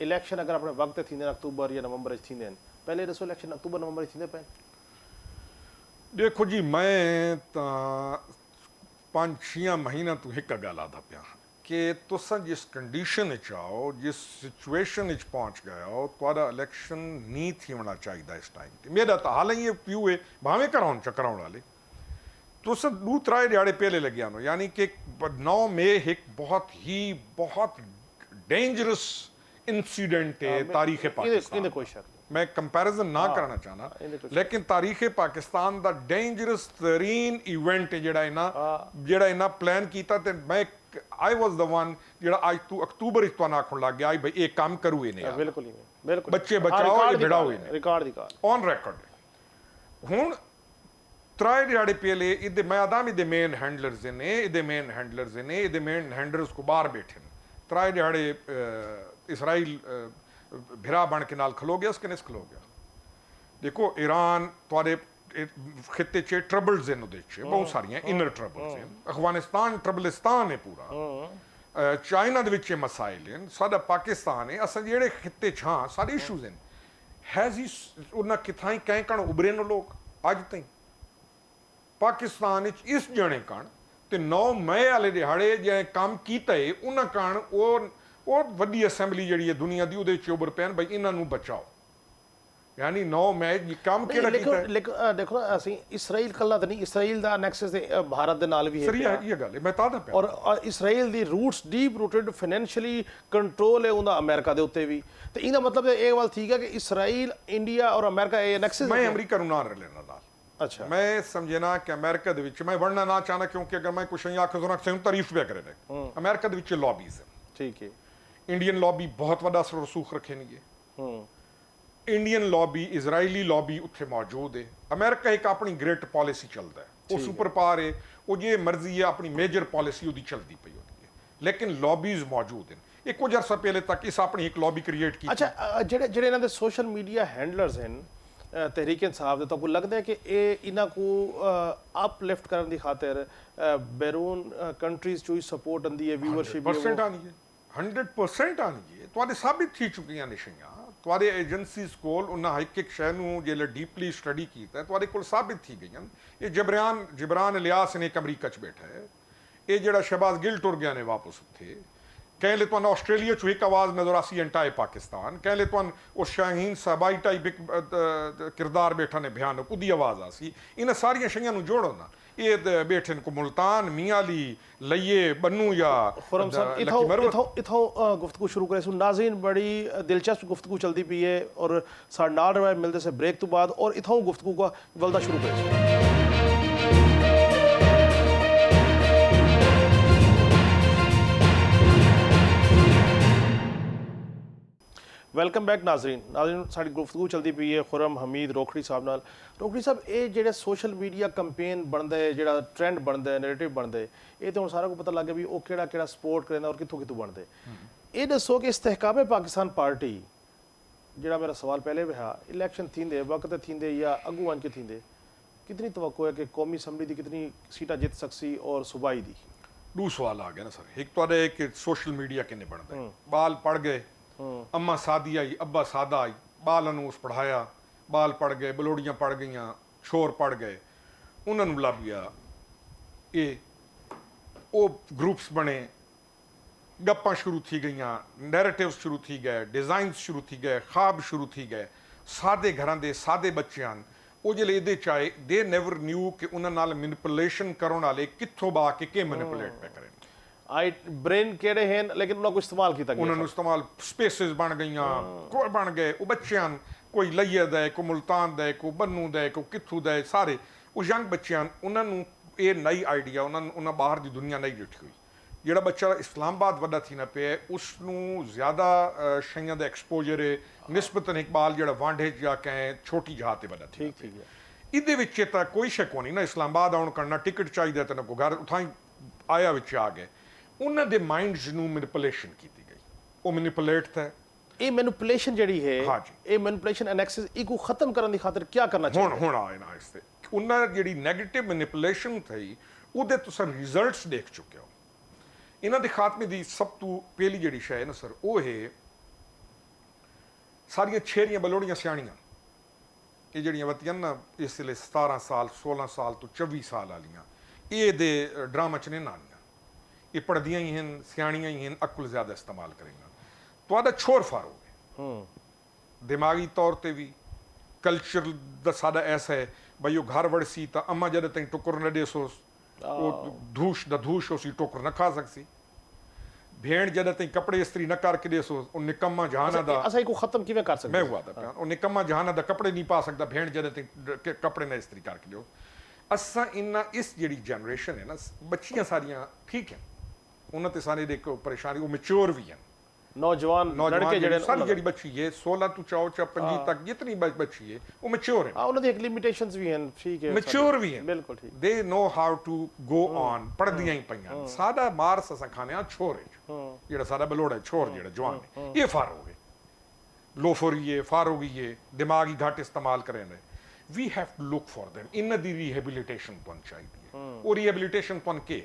इलेक्शन अगर अपने वक्त थींदे अक्टूबर या नवंबर थींदे पहले दसो इलेक्शन अक्टूबर नवंबर थींदे पे देखो जी मैं तो 5-6 महीना तो एक गल आदा पिया कि तुसां जिस कंडीशन च आओ, जिस सिचुएशन च पहुंच गए हो, तुहाडा इलैक्शन नहीं थीना चाहिए इस टाइम ते। मेरा तो हाल ही व्यू है, भावें कराउन चकराउन वाले तुस दू त्राए ध्याड़े पहले लग्या नो, यानी कि 9 मई एक बहुत डेंजरस इंसीडेंट है तारीख पाकिस्तान। ਇਹਦੇ ਕੋਈ ਸ਼ੱਕ ਨਹੀਂ। मैं कंपैरिजन ना करना चाहना, लेकिन तारीख पाकिस्तान का डेंजरस तरीन इवेंट है जेड़ा इन्ना प्लान किया। ते मैं आई वॉज द वन जेड़ा आज तू अक्तूबर च तुहानू आखण लग गया आई भाई ये काम करू ही नहीं, ਬਿਲਕੁਲ ਹੀ ਨਹੀਂ, ਬਿਲकुल बच्चे बचाओ ये भिड़ाओ ही नहीं, ਰਿਕਾਰਡ ਦੀ ਗੱਲ ऑन रिकॉर्ड। हुण त्राए ध्याड़े पहले इहदे मैं आदाम इहदे मेन हैंडलर्स ने, इहदे मेन हैंडलर्स को बाहर बैठे ने। त्राए ध्याड़े इसराइल भिरा बन के नाल खलो गया, उसके निस खलो गया। देखो ईरान तुहाडे खिते च ट्रबल्स हैं, उहदे च बहुत सारियां इनर ट्रबल्स हैं। अफगानिस्तान ट्रबलिस्तान है पूरा, चाइना दे विच मसाइल हैं, साडा पाकिस्तान है। असां जेहड़े खिते च हां सारे इशूज हैं। हैज़ ही उन्हां किथां कैं कण उभरे न लोग अज ताईं पाकिस्तान इस जने कण ते 9 मई वाले दिहाड़े जे काम कीता है उन्हां कण वो वड्डी असैंबली जिहड़ी है दुनिया दी उहदे च उभर पैन भाई इन्हां नूं बचाओ। यानी 9 मई काम किहड़ा कीता है। लेकिन देखो ना ਅਸੀਂ ਇਸਰਾਈਲ ਕੱਲਾ ਤਾਂ ਨਹੀਂ, ਇਸਰਾਈਲ ਦਾ ਨੈਕਸਸ ਭਾਰਤ ਦੇ ਨਾਲ ਵੀ ਹੈ। ਸਹੀ ਹੈ ਇਹ ਗੱਲ ਹੈ, ਮੈਂ ਤਾਂ ਪਿਆ। ਔਰ ਇਸਰਾਈਲ ਦੀ roots deep rooted financially control ਹੈ ਉਹਦਾ ਅਮਰੀਕਾ ਦੇ ਉੱਤੇ ਵੀ। ਤੇ ਇਹਦਾ ਮਤਲਬ ਇਹ ਗੱਲ ਠੀਕ ਹੈ ਕਿ ਇਸਰਾਈਲ ਇੰਡੀਆ ਔਰ ਅਮਰੀਕਾ ਇਹ ਨੈਕਸਸ। ਮੈਂ ਅਮਰੀਕਾ ਨੂੰ ਨਾ ਲੈਣਾ ਨਾਲ। अच्छा, मैं समझना कि अमेरिका दे विच मैं बढ़ना ना चाहना, क्योंकि अगर मैं कुछ आख तो ना तारीफ पे करे अमेरिका दे विच लॉबीज है। ठीक है, इंडियन लॉबी बहुत बड़ा असर रसूख रखे नहीं। इंडियन लॉबी इजरायली लॉबी उत्थे मौजूद है। अमेरिका एक अपनी ग्रेट पॉलिसी चलता है, वो सुपर पावर है, वो जे मर्जी है अपनी मेजर पॉलिसी उहदी चलती पई होती है, लेकिन लॉबीज मौजूद हैं। एक कुछ अरसा पहले तक इस अपनी एक लॉबी क्रिएट की। अच्छा, ਜਿਹੜੇ ਜਿਹੜੇ ਇਹਨਾਂ ਦੇ ਸੋਸ਼ਲ ਮੀਡੀਆ ਹੈਂਡਲਰਸ ਹਨ ਤਹਿਰੀਕ ਇਨਸਾਫ ਦੇ, ਤਾਂ ਕੋਈ ਲੱਗਦਾ ਹੈ ਕਿ ਇਹ ਇਹਨਾਂ ਕੋ ਅਪਲਿਫਟ ਕਰਨ ਦੀ ਖਾਤਰ बैरून कंट्रीज चो सपोर्ट आंदी है, व्यूअरशिप 100% आनी है, 100% आनी है। तुहाडे साबित थी चुकियां ने शैयां, तुहाडे एजेंसीज कोल उन्हां एक शै नूं जेल्लै डीपली स्टडी कीता तुहाडे कोल साबित थी गईयां। ये जिबरान इलियास ने एक अमरीका च बैठा है, ये जेड़ा शहबाज गिल टुर गया ने वापस उत्थे। कह ले तुहानू आस्ट्रेलिया चो एक आवाज़ नजर आसी एंटाए पाकिस्तान, कह ले तुहानू उस शाहीन साहबाई टाइप एक किरदार बैठा ने भयानक उदी आवाज़ आसी। इन्हां सारियां शैयां नूं जोड़ो ना, ये बैठे को मुल्तान मियाली लइए बन्नू या खुरम साहब इथों गुफ्तगू शुरू करें। नाज़रीन बड़ी दिलचस्प गुफ्तगू चलती पई है और साढ़े नाल रवायत मिलते से ब्रेक तो बाद और इथों गुफ्तगू का वलदा शुरू करें। वेलकम बैक नाज़रीन साड़ी गुफ्तगू चलती पई है खुरम हमीद रोखड़ी साहब नाल। रोखड़ी साहब ये जो सोशल मीडिया कंपेन बनता है, जो ट्रेंड बनता है, नैरेटिव बनता है, ये तो हम सारा को पता लग गया भी वो केड़ा सपोर्ट करेंदा और कितों कितों बनते। ये दसो कि इस्तेहकाम पाकिस्तान पार्टी जो मेरा सवाल पहले भी है, इलैक्शन थींदे वक्त थींदे या अगू वन के थींदे, कितनी तवक्को है कि कौमी असम्बली की कितनी सीटा जित सकसी और सूबाई दी? दो सवाल आ गया ना सर। एक तो है कि सोशल मीडिया किन्ने बनता है, बाल पढ़ गए, अम्मा सादी आई अब्बा सादा आई, बालन उस पढ़ाया, बाल पढ़ गए, बलोड़ियाँ पढ़ गई, शोर पढ़ गए, उन्होंने लभ गया ये वो ग्रुप्स बने, गप्पां शुरू थी गई, नैरेटिव्स शुरू थी गए, डिज़ाइनस शुरू थी गए, ख्वाब शुरू थी गए। सादे घरां दे सादे बच्चे हैं वो जो ये चाहे दे नैवर न्यू कि उन्होंने नाल मैनिपुलेशन करने वाले कित्थों बा के मैनिपुलेट पे करें। आई ब्रेन केड़े हैं लेकिन उन्होंने इस्तेमाल किया गया, उन्होंने इस्तेमाल स्पेसिस बन गई, कोई बन गए वो बच्चे हैं, कोई लइया दे, कोई मुल्तान दे, कोई बन्नू दे, कोई कित्थू दे, सारे वो यंग बच्चे हैं। उन्होंने ये नई आइडिया उन्होंने बाहर की दुनिया नहीं डिठी हुई। ਜਿਹੜਾ ਬੱਚਾ ਇਸਲਾਮਾਬਾਦ ਵੱਡਾ ਥੀ ਨਾ ਪਿਆ ਉਸ ਨੂੰ ਜ਼ਿਆਦਾ ਸ਼ਈਆਂ ਦਾ ਐਕਸਪੋਜ਼ਰ ਹੈ ਨਿਸਬਤਨ ਇਕਬਾਲ ਜਿਹੜਾ ਵਾਂਢੇ ਜਾ ਕੇ ਛੋਟੀ ਜਹਾਜ਼ ਤੇ ਵੱਡਾ ਠੀਕ ਠੀਕ ਹੈ। ਇਹਦੇ ਵਿੱਚ ਤਾਂ ਕੋਈ ਸ਼ੱਕ ਨਹੀਂ ਨਾ, ਇਸਲਾਮਾਬਾਦ ਆਉਣ ਕਰਨਾ ਟਿਕਟ ਚਾਹੀਦਾ ਤੇ ਨਾ ਕੋ ਘਰ ਉਥਾਂ ਹੀ ਆਇਆ ਵਿੱਚ ਆ ਗਏ। ਉਹਨਾਂ ਦੇ ਮਾਈਂਡਸ ਨੂੰ ਮੈਨੀਪੂਲੇਸ਼ਨ ਕੀਤੀ ਗਈ, ਉਹ ਮੈਨੀਪੂਲੇਟ था। ਇਹ ਮੈਨੀਪੂਲੇਸ਼ਨ ਜਿਹੜੀ ਹੈ, हाँ जी, ਇਹ ਮੈਨੀਪੂਲੇਸ਼ਨ ਐਨੈਕਸਿਸ ਇਹਨੂੰ ਖਤਮ ਕਰਨ ਦੀ ਖਾਤਰ ਕੀ ਕਰਨਾ ਚਾਹੀਦਾ? ਹੁਣ ਆਏ ਨਾ ਇਸ ਤੇ ਉਹਨਾਂ ਜਿਹੜੀ ਨੈਗੇਟਿਵ ਮੈਨੀਪੂਲੇਸ਼ਨ ਥਈ ਉਹਦੇ ਤੁਸੀਂ ਰਿਜ਼ਲਟਸ ਦੇਖ ਚੁੱਕੇ ਹੋ। इन्हां दे खात्मे की सब तो पहली जिहड़ी शै है ना सर वो है सारियां छेरियां बलोड़ियां सियाणियां ये जिहड़ियां वतियां ना इस वेले 17 साल 16 साल तो 24 साल वालियां ये दे ड्रामा च नहीं आनियां। ये पढ़दियां ही हैं, सियाणियां ही हैं, अकुल ज़्यादा इस्तेमाल करेंगे तो छोर फार हो गए दिमागी तौर पर भी। कल्चर दा सादा ऐसा है भाई वो घर वड़सी तो अम्मा जद तई टुकर न देसोस वो धूश द धूश उसी टुकर न खा सकसी। भेड़ जद तई कपड़े इस्त्री न करके देसोस वो निकम्मा जहाना दा असा को खत्म किवें कर सकते मैं हुआ था वो निकम्मा जहाना दा कपड़े नहीं पा सकता भेड़ जद तई कपड़े न इस्त्री करके दो। असा इन्ना इस जेडी जनरेशन है ना बच्चियां सारियां ठीक है उन्हें ते सारे देखो परेशानी वो मैच्योर भी हैं नौजवान लड़के जड़े सारी जेडी बच्ची है 16 तो 14 15 तक जितनी बच्ची है वो मैच्योर है। हां उन्हें एक लिमिटेशंस भी हैं ठीक है मैच्योर भी हैं बिल्कुल ठीक। They know how to go on पढ़दियां ही पईयां सादा मार्स असा खाने छोर है जेड़ा सादा बलोड़ा है छोर जेड़ा जवान है ये फार हो गए लोफोरी फार हो गई है दिमागी घट इस्तेमाल करें we have to look for them in the rehabilitation पन चाहिए और रिहेबिलिटेशन पन के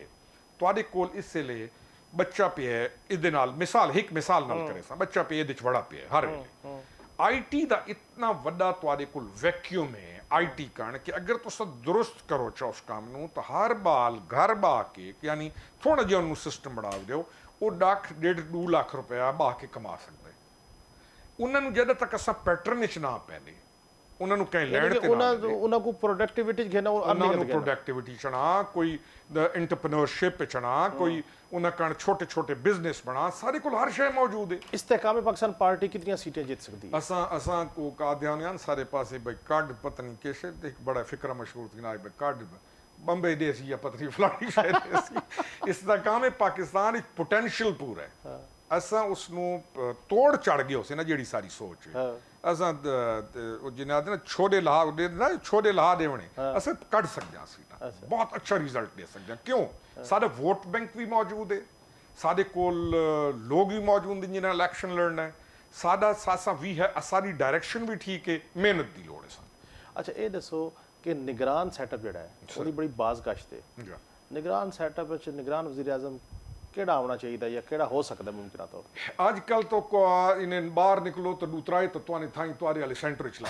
ਤੁਹਾਡੇ ਕੋਲ ਇਸੇ ਲਈ ਬੱਚਾ ਪਿਆ ਇਹਦੇ ਨਾਲ ਮਿਸਾਲ ਇੱਕ ਮਿਸਾਲ ਨਾਲ ਕਰੇ ਸਾਂ ਬੱਚਾ ਪਿਆ ਇਹਦੇ ਚ ਬੜਾ ਪਿਆ ਹਰ ਵੇਲੇ ਆਈਟੀ ਦਾ ਇਤਨਾ ਵੱਡਾ ਤੁਹਾਡੇ ਕੋਲ ਵੈਕਿਊਮ ਹੈ ਆਈਟੀ ਕਰਨ ਕਿ ਅਗਰ ਤੁਸੀਂ ਦਰੁਸਤ ਕਰੋ ਉਸ ਕੰਮ ਨੂੰ ਤਾਂ ਹਰ ਬਾਲ ਘਰ ਬਾ ਕੇ ਯਾਨੀ ਥੋੜਾ ਜਿਹਾ ਉਹਨੂੰ ਸਿਸਟਮ ਬਣਾ ਦਿਓ ਉਹ 1.5-2 ਲੱਖ ਰੁਪਇਆ ਬਾ ਕੇ ਕਮਾ ਸਕਦਾ ਹੈ। ਉਹਨਾਂ ਨੂੰ ਜਦੋਂ ਤੱਕ ਅਸਾਂ ਪੈਟਰਨ ਵਿੱਚ ਨਾ ਪੈਨੇ ਉਹਨਾਂ ਨੂੰ ਕਹੀਂ ਲੈਣ ਤੇ ਉਹਨਾਂ ਕੋ ਪ੍ਰੋਡਕਟਿਵਿਟੀ ਘੇਨਾ ਉਹਨਾਂ ਨੂੰ ਪ੍ਰੋਡਕਟਿਵਿਟੀ ਚਣਾ ਕੋਈ एंटरप्रेन्योरशिप चना कोई उन्हें कारण छोटे छोटे बिजनेस बना सारे को हर शय मौजूद है। इस्तेहकाम पाकिस्तान पार्टी कितनी सीटें जीत सकती है? असा को का ध्यान सारे पासे भाई कार्ड पत्नी कैसे एक बड़ा फिक्र मशहूर थी ना भाई कार्ड बम्बे देसी या पत्नी फलानी शहर देसी इस्तेहकाम पाकिस्तान एक पोटेंशियल पूरा है असा उसनू तोड़ चढ़ गए उसे ना जेड़ी सारी सोच है असा जिन्हें आते ना छोटे लाह देवने असा कट सकते हैं सीटा बहुत अच्छा रिजल्ट दे सकते हैं। क्यों सारे वोट बैंक भी मौजूद है सारे कोल लोग भी मौजूद हैं जिन्हें इलेक्शन लड़ना है सादा सासा भी है सारी डायरेक्शन भी ठीक है मेहनत की लोड़ है सन। अच्छा ये दसो कि निगरान सैटअप जड़ा है वो बड़ी बाज़गश्त है निगरान सैटअप निगरान वज़ीर आज़म केड़ा होना चाहिए या केड़ा हो सकता है मुमकिन तो आजकल तो इन्हें बाहर निकलो तो दूतराए तो तुआने थाई तुआरे वाले सेंटर चला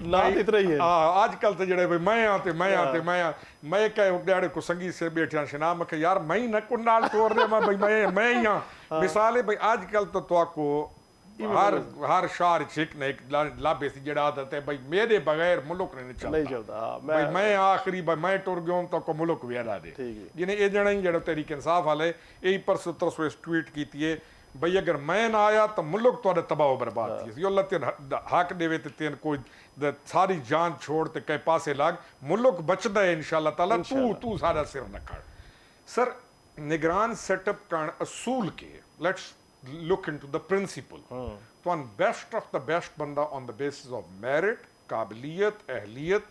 ना इतना ही है आजकल तो जड़े भाई मैं कहे उड़ाड़े को संगीत से बैठा शना मैं यार मैं न कुंडाल तोड़ दे मैं ही हां मिसाल है भाई आजकल तो तुआको हर शहर छिक ने एक लाभे सी जड़ा आदत है भाई मेरे बगैर मुल्क नहीं चलता भाई मैं आखिरी भाई मैं टुर गया तो को मुल्क भी अड़ा दे जिन्हें ये जना ही जड़ा तरीके इंसाफ वाले यही परसों तरसों ट्वीट की है भाई अगर मैं ना आया तो मुल्क तो तबाह बर्बाद थी अल्लाह तेन हक देवे तो तेन कोई सारी जान छोड़ ते कई पासे लाग मुल्क बचदा है इंशाअल्लाह ताला तू सारा सिर न काट। सर निगरान सेटअप का असूल के let's look into the principle तो on best of the best बंदा on the basis of merit काबिलियत अहलियत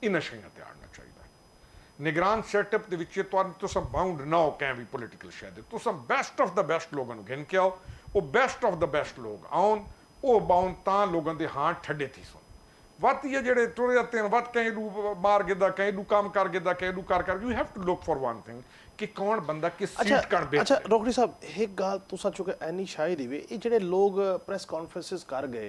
इन शैयां ते आना चाहिए। निगरान सेटअप दे विच तुम बाउंड ना हो कैं भी पोलिटिकल शहर तुम बेस्ट ऑफ द बेस्ट लोगों गिन के आओ वो बेस्ट ऑफ द बेस्ट लोग आउन वो बाउंड तां लोगों दे हां ठड्डे थी सुन वत ये जेड़े टुर जाते हैं वत कहीं डू मार गिदा कहीं डू काम कर गिदा कहीं डू कर you have to look for one thing कि कौन बंदा किस सीट कर बेहतर। अच्छा डॉक्टर साहब एक गाल तुसा चुके एनी शायद ही ये जेड़े लोग प्रेस कॉन्फ्रेंसेस कर गए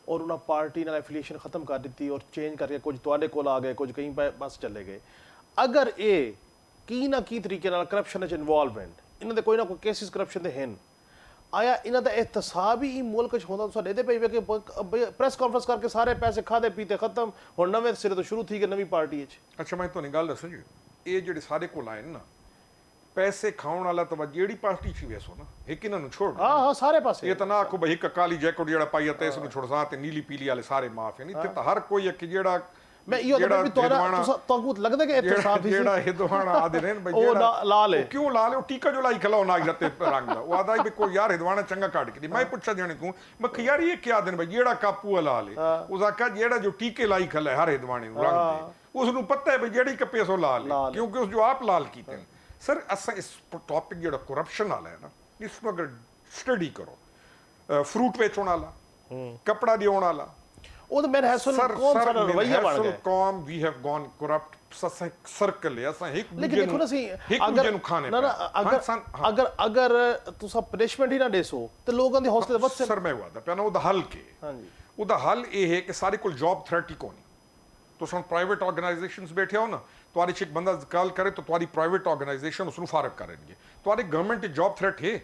और उन्हें पार्टी नाल एफिलिएशन खत्म कर दी और चेंज करके कुछ तुहाडे कोल आ गए कुछ कहीं पे बस चले गए अगर ये की ना की तरीके नाल करप्शन विच इन्वॉल्वमेंट इन्हां दे कोई ना कोई केसेस करप्शन दे हैं आया इन्हां दा एहतसाब ही मुल्क च होंदा तुसां देदे पई वे कि प्रेस कॉन्फ्रेंस करके सारे पैसे खादे पीते खत्म हुण नवें सिरे तो शुरू थी कि नवी पार्टी विच। अच्छा मैं तुहानू गल दसां जी ये जेड़े सारे कोल आए ना पैसे खाने वाला तो जेड़ी पार्टी ची वैसो ना एक इन्हां छोड़ हां सारे पासे ये तो ना आखो भाई एक काली जैकेट जेड़ा पाई ते इसनु छोड़सा ते नीली पीली वाले सारे माफ है नहीं तो हर कोई एक जेड़ा मैं यो तो भी तो लगदा कि एहतसाब ही जेड़ा हिदवाना आदे ने भाई जेड़ा लाल है क्यों लाल है टीका जो लाई खलाओ ना जते रंग दा वो आदा भी कोई यार हिदवाना चंगा काट के मैं पूछा जाने को मैं यार ये क्या दिन भाई जेड़ा कापू लाल है उसका कहा जेड़ा जो टीके लाई खला है हर हिदवाने रंग दे उसनु पता है भाई जेड़ी कपे सो लाल है क्योंकि उस जो आप लाल कीते सर असा इस टॉपिक जो करप्शन वाला है ना इसमें अगर स्टडी करो फ्रूट बेचने वाला कपड़ा दियोण वाला वो तो मेरे हैसल कौन सा रवैया बन गया कौम we have gone corrupt circle है असा एक लेकिन देखो ना सही अगर खाने ना अगर तुसा पनिशमेंट ही ना देसो तो लोगों दे हौसले बस सर मैं हुआ था पे ना ओदा हल के हां जी ओदा हल ये है कि सारे को जॉब थ्रेट ही कोनी ਤੁਸੀਂ ਹੁਣ ਪ੍ਰਾਈਵੇਟ ਆਰਗੇਨਾਈਜੇਸ਼ਨਸ ਬੈਠੇ ਹੋ ਨਾ, ਤੁਹਾਡੇ 'ਚ ਇੱਕ ਬੰਦਾ ਗੱਲ ਕਰੇ ਤਾਂ ਤੁਹਾਡੀ ਪ੍ਰਾਈਵੇਟ ਆਰਗੇਨਾਈਜੇਸ਼ਨ ਉਸ ਨੂੰ ਫਾਰਗ ਕਰਨਗੇ। ਤੁਹਾਡੇ ਗਵਰਨਮੈਂਟ ਜੌਬ ਥ੍ਰੈਟ ਹੈ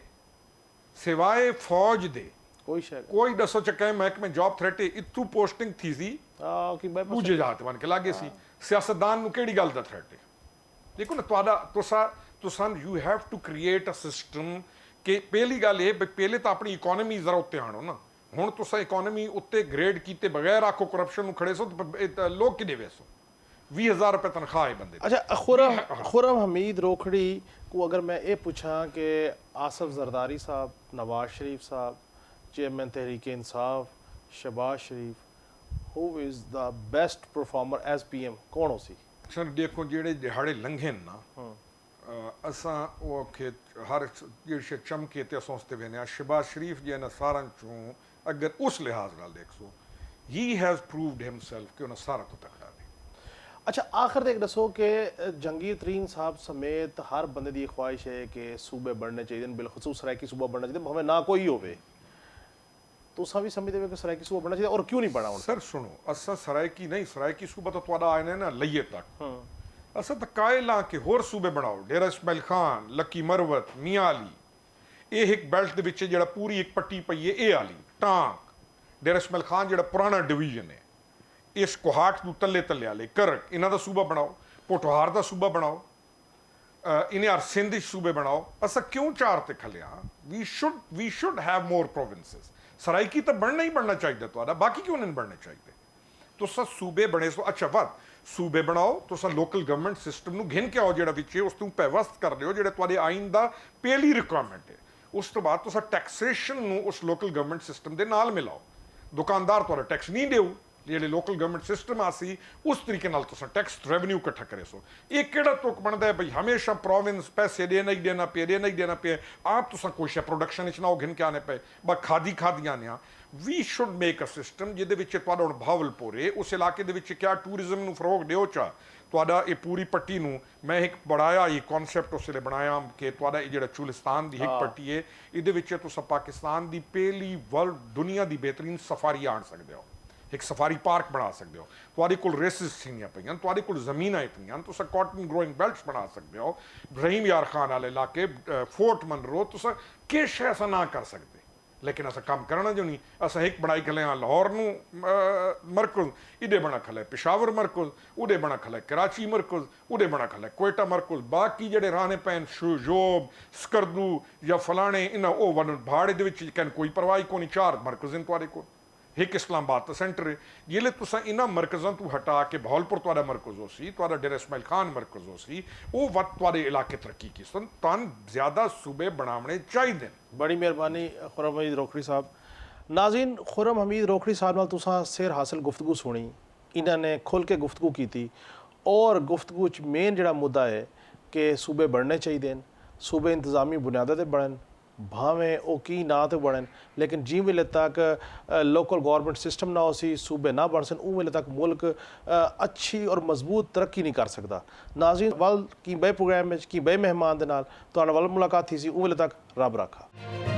ਸਿਵਾਏ ਫੌਜ ਦੇ ਕੋਈ ਸ਼ਾਇਦ ਕੋਈ ਦੱਸੋ ਚੱਕੇ ਮਹਿਕਮੇ ਜੌਬ ਥ੍ਰੈਟ ਹੈ। ਇੱਥੋਂ ਪੋਸਟਿੰਗ ਥੀ ਸੀ ਕਿ ਬਾਈ ਦੂਜੇ ਜਾਤ ਬਣ ਕੇ ਲਾਗੇ ਸੀ। ਸਿਆਸਤਦਾਨ ਨੂੰ ਕਿਹੜੀ ਗੱਲ ਦਾ ਥ੍ਰੈਟ ਹੈ? ਦੇਖੋ ਨਾ ਤੁਹਾਡਾ ਤੁਸਾਂ you have to create a system ਕਿ ਪਹਿਲੀ ਗੱਲ ਇਹ ਵੀ ਪਹਿਲੇ ਤਾਂ ਆਪਣੀ ਇਕਨੋਮੀ ਜ਼ਰਾ ਉੱਤੇ ਆਣੋ ਨਾ। ਹੁਣ ਤੁਸੀਂ ਇਕਨੋਮੀ ਉੱਤੇ ਗ੍ਰੇਡ ਕੀਤੇ ਬਗੈਰ ਆਖੋ ਕਰਪਸ਼ਨ ਨੂੰ ਖੜੇ ਸੋ ਤਾਂ ਲੋਕ ਕਿਹਦੇ ਵੇਸੋ 20,000 रुपये तनख्वाह है बंदे। अच्छा, खुरम हमीद रोखड़ी को अगर मैं ये पूछा कि आसफ जरदारी साहब, नवाज शरीफ साहब, chairman Tehreek Insaf, Shahbaz Sharif, who is the best performer as PM, कौन हो सी? सर देखो जेड़े दिहाड़े लंघे ना असां वो खे हर जेड़े चमके ते असां उसते वेने शहबाज शरीफ जे ना सारन चों अगर उस लिहाज नाल देखो ही हैज प्रूव्ड हिमसेल्फ कि उन्हें सारा तो तकड़ा है। अच्छा, आखिर तक दसो कि जंगीर तरीन साहब समेत हर बंदे की ख्वाहिश है कि सूबे बढ़ने चाहिए, बिलखसूस सरायकी सूबा बढ़ना चाहिए, भावें ना कोई होवे। तो भी समझते हो कि सरायकी सूबा बढ़ना चाहिए और क्यों नहीं बढ़ा? सर सुनो, असा सरायकी नहीं, सरायकी सूबा तो तुहाडा आए ने ना लइए तक असा तो कायला के होर सूबे बनाओ। डेरा इस्माइल खान, लकी मरवत, मियाँ अली ये एक बेल्ट दे विच जेड़ा पूरी एक पट्टी पई है ये आली टांग डेरा इस्माइल खान जेड़ा पुराना डिवीजन है इस कोहाट ਨੂੰ ਤੱਲੇ ਤੱਲੇ ਵਾਲੇ ਕਰਕ ਇਹਨਾਂ ਦਾ ਸੂਬਾ ਬਣਾਓ, ਪੋਠੋਹਾਰ ਦਾ ਸੂਬਾ ਬਣਾਓ, ਇਨੇ ਹਰ ਸਿੰਧ ਸੂਬੇ ਬਣਾਓ। ਅਸਾਂ ਕਿਉਂ ਚਾਰ ਤੇ ਖਲਿਆ? We should have more provinces. Saraiki ਤਾਂ ਬਣਨਾ ਹੀ ਬਣਨਾ ਚਾਹੀਦਾ ਤੁਹਾਡਾ, ਬਾਕੀ ਕਿਉਂ ਨਹੀਂ ਬਣਨੇ ਚਾਹੀਦੇ? ਤੁਸੀਂ ਸੂਬੇ ਬਣੇ ਸੋ ਅੱਛਾ ਵੱਧ ਸੂਬੇ ਬਣਾਓ, ਤੁਸੀਂ ਲੋਕਲ ਗਵਰਨਮੈਂਟ ਸਿਸਟਮ ਨੂੰ ਘਿਨ ਕੇ ਆਓ ਜਿਹੜਾ ਵਿੱਚ ਉਸ ਤੋਂ ਪੈਵਸਤ ਕਰ ਲਿਓ ਜਿਹੜੇ ਤੁਹਾਡੇ ਆਇਨ ਦਾ ਪਹਿਲੀ ਰਿਕੁਆਇਰਮੈਂਟ ਹੈ। ਉਸ ਤੋਂ ਬਾਅਦ ਤੁਸੀਂ ਟੈਕਸੇਸ਼ਨ ਨੂੰ ਉਸ ਲੋਕਲ ਗਵਰਨਮੈਂਟ ਸਿਸਟਮ ਦੇ ਨਾਲ ਮਿਲਾਓ। ਦੁਕਾਨਦਾਰ ਤੁਹਾਡਾ ਟੈਕਸ ਨਹੀਂ ਦੇਊ, ਜਿਹੜੇ ਲੋਕਲ ਗਵਰਨਮੈਂਟ ਸਿਸਟਮ ਆ ਸੀ ਉਸ ਤਰੀਕੇ ਨਾਲ ਤੁਸੀਂ ਟੈਕਸ ਰੈਵਨਿਊ ਇਕੱਠਾ ਕਰੇ ਸੋ। ਇਹ ਕਿਹੜਾ ਤੁਕ ਬਣਦਾ ਹੈ ਬਈ ਹਮੇਸ਼ਾ ਪ੍ਰੋਵਿੰਸ ਪੈਸੇ ਦੇਣਾ ਹੀ ਦੇਣਾ ਪਿਆ ਆਪ ਤੁਸੀਂ ਕੁਛ ਪ੍ਰੋਡਕਸ਼ਨ ਵਿੱਚ ਨਾ ਉਹ ਘਿਨ ਕੇ ਆਣੇ ਪਏ ਬਸ ਖਾਦੀਆਂ ਨੇ। We should make a system ਜਿਹਦੇ ਵਿੱਚ ਤੁਹਾਡਾ ਹੁਣ ਭਾਵਲਪੁਰ ਹੈ ਉਸ ਇਲਾਕੇ ਦੇ ਵਿੱਚ ਕਿਆ ਟੂਰਿਜ਼ਮ ਨੂੰ ਫਰੋਗ ਦਿਓ ਚਾ ਤੁਹਾਡਾ ਇਹ ਪੂਰੀ ਪੱਟੀ ਨੂੰ ਮੈਂ ਇੱਕ ਬੜਾਇਆ ਇਹ ਕਨਸੈਪਟ ਉਸ ਵੇਲੇ ਬਣਾਇਆ ਕਿ ਤੁਹਾਡਾ ਇਹ ਜਿਹੜਾ ਚੁਲਿਸਤਾਨ ਦੀ ਇੱਕ ਪੱਟੀ ਹੈ ਇਹਦੇ ਵਿੱਚ ਤੁਸੀਂ ਪਾਕਿਸਤਾਨ ਦੀ ਪਹਿਲੀ ਵਰਲਡ ਦੁਨੀਆ ਦੀ ਬਿਹਤਰੀਨ ਸਫਾਰੀ ਆਣ ਸਕਦੇ ਹੋ। एक सफारी पार्क बना सकते हो। तुहाडे कोल रेसिस थींदियां पईयां, तुहाडे कोल ज़मीनां इतनियां, तुसां कॉटन ग्रोइंग बेल्ट्स बना सकते हो। रहीम यार खान वाले इलाके फोर्ट मनरो तुसां किश ऐसा ना कर सकते, लेकिन असां काम करना जो नहीं। असां एक बनाई खले हाँ लाहौर नूं मरकज़, इडे बना खले पेशावर मरकज़, उडे बना खले कराची मरकज़, उडे बना खले कोयटा मरकज़। बाकी जेडे राने पैन शोजोब स्कर्दू या फलाने इन्हां ओ वन भाड़े दे विच कैन कोई परवाह कोई नहीं। 4 मरकज़ इन तुहाडे कोल, एक इस्लामाबाद तो सेंटर है। ये ले तुसा इन्हां मरकज़ों तो हटा के भावलपुर तुहाडा मरकज़ हो सी, तुहाडा डेरा इस्माइल खान मरकज़ हो सी, वो वक्त तुहाडे इलाके तरक्की की सन तन ज़्यादा सूबे बनावने चाहिए। बड़ी मेहरबानी खुरम हमीद रोखड़ी साहब। नाज़रीन, खुरम हमीद रोखड़ी साहब नाल तुसां सिर हासिल गुफ्तगू सुनी, इन्होंने खुल के गुफ्तगू की थी और गुफ्तगू च मेन जिहड़ा मुद्दा है कि सूबे बनने चाहिए, सूबे इंतजामी बुनियादां ते बनन, भावें वो की ना तो बनन, लेकिन जिस वेले तक लोकल गवर्नमेंट सिस्टम ना हो सी सूबे ना बन सन उस वेले तक मुल्क अच्छी और मजबूत तरक्की नहीं कर सकता। नाज़रीन, वल की बे प्रोग्राम में की बे मेहमान दे नाल तुहाडे वल मुलाकात थी सी, उस वेले तक रब रखा।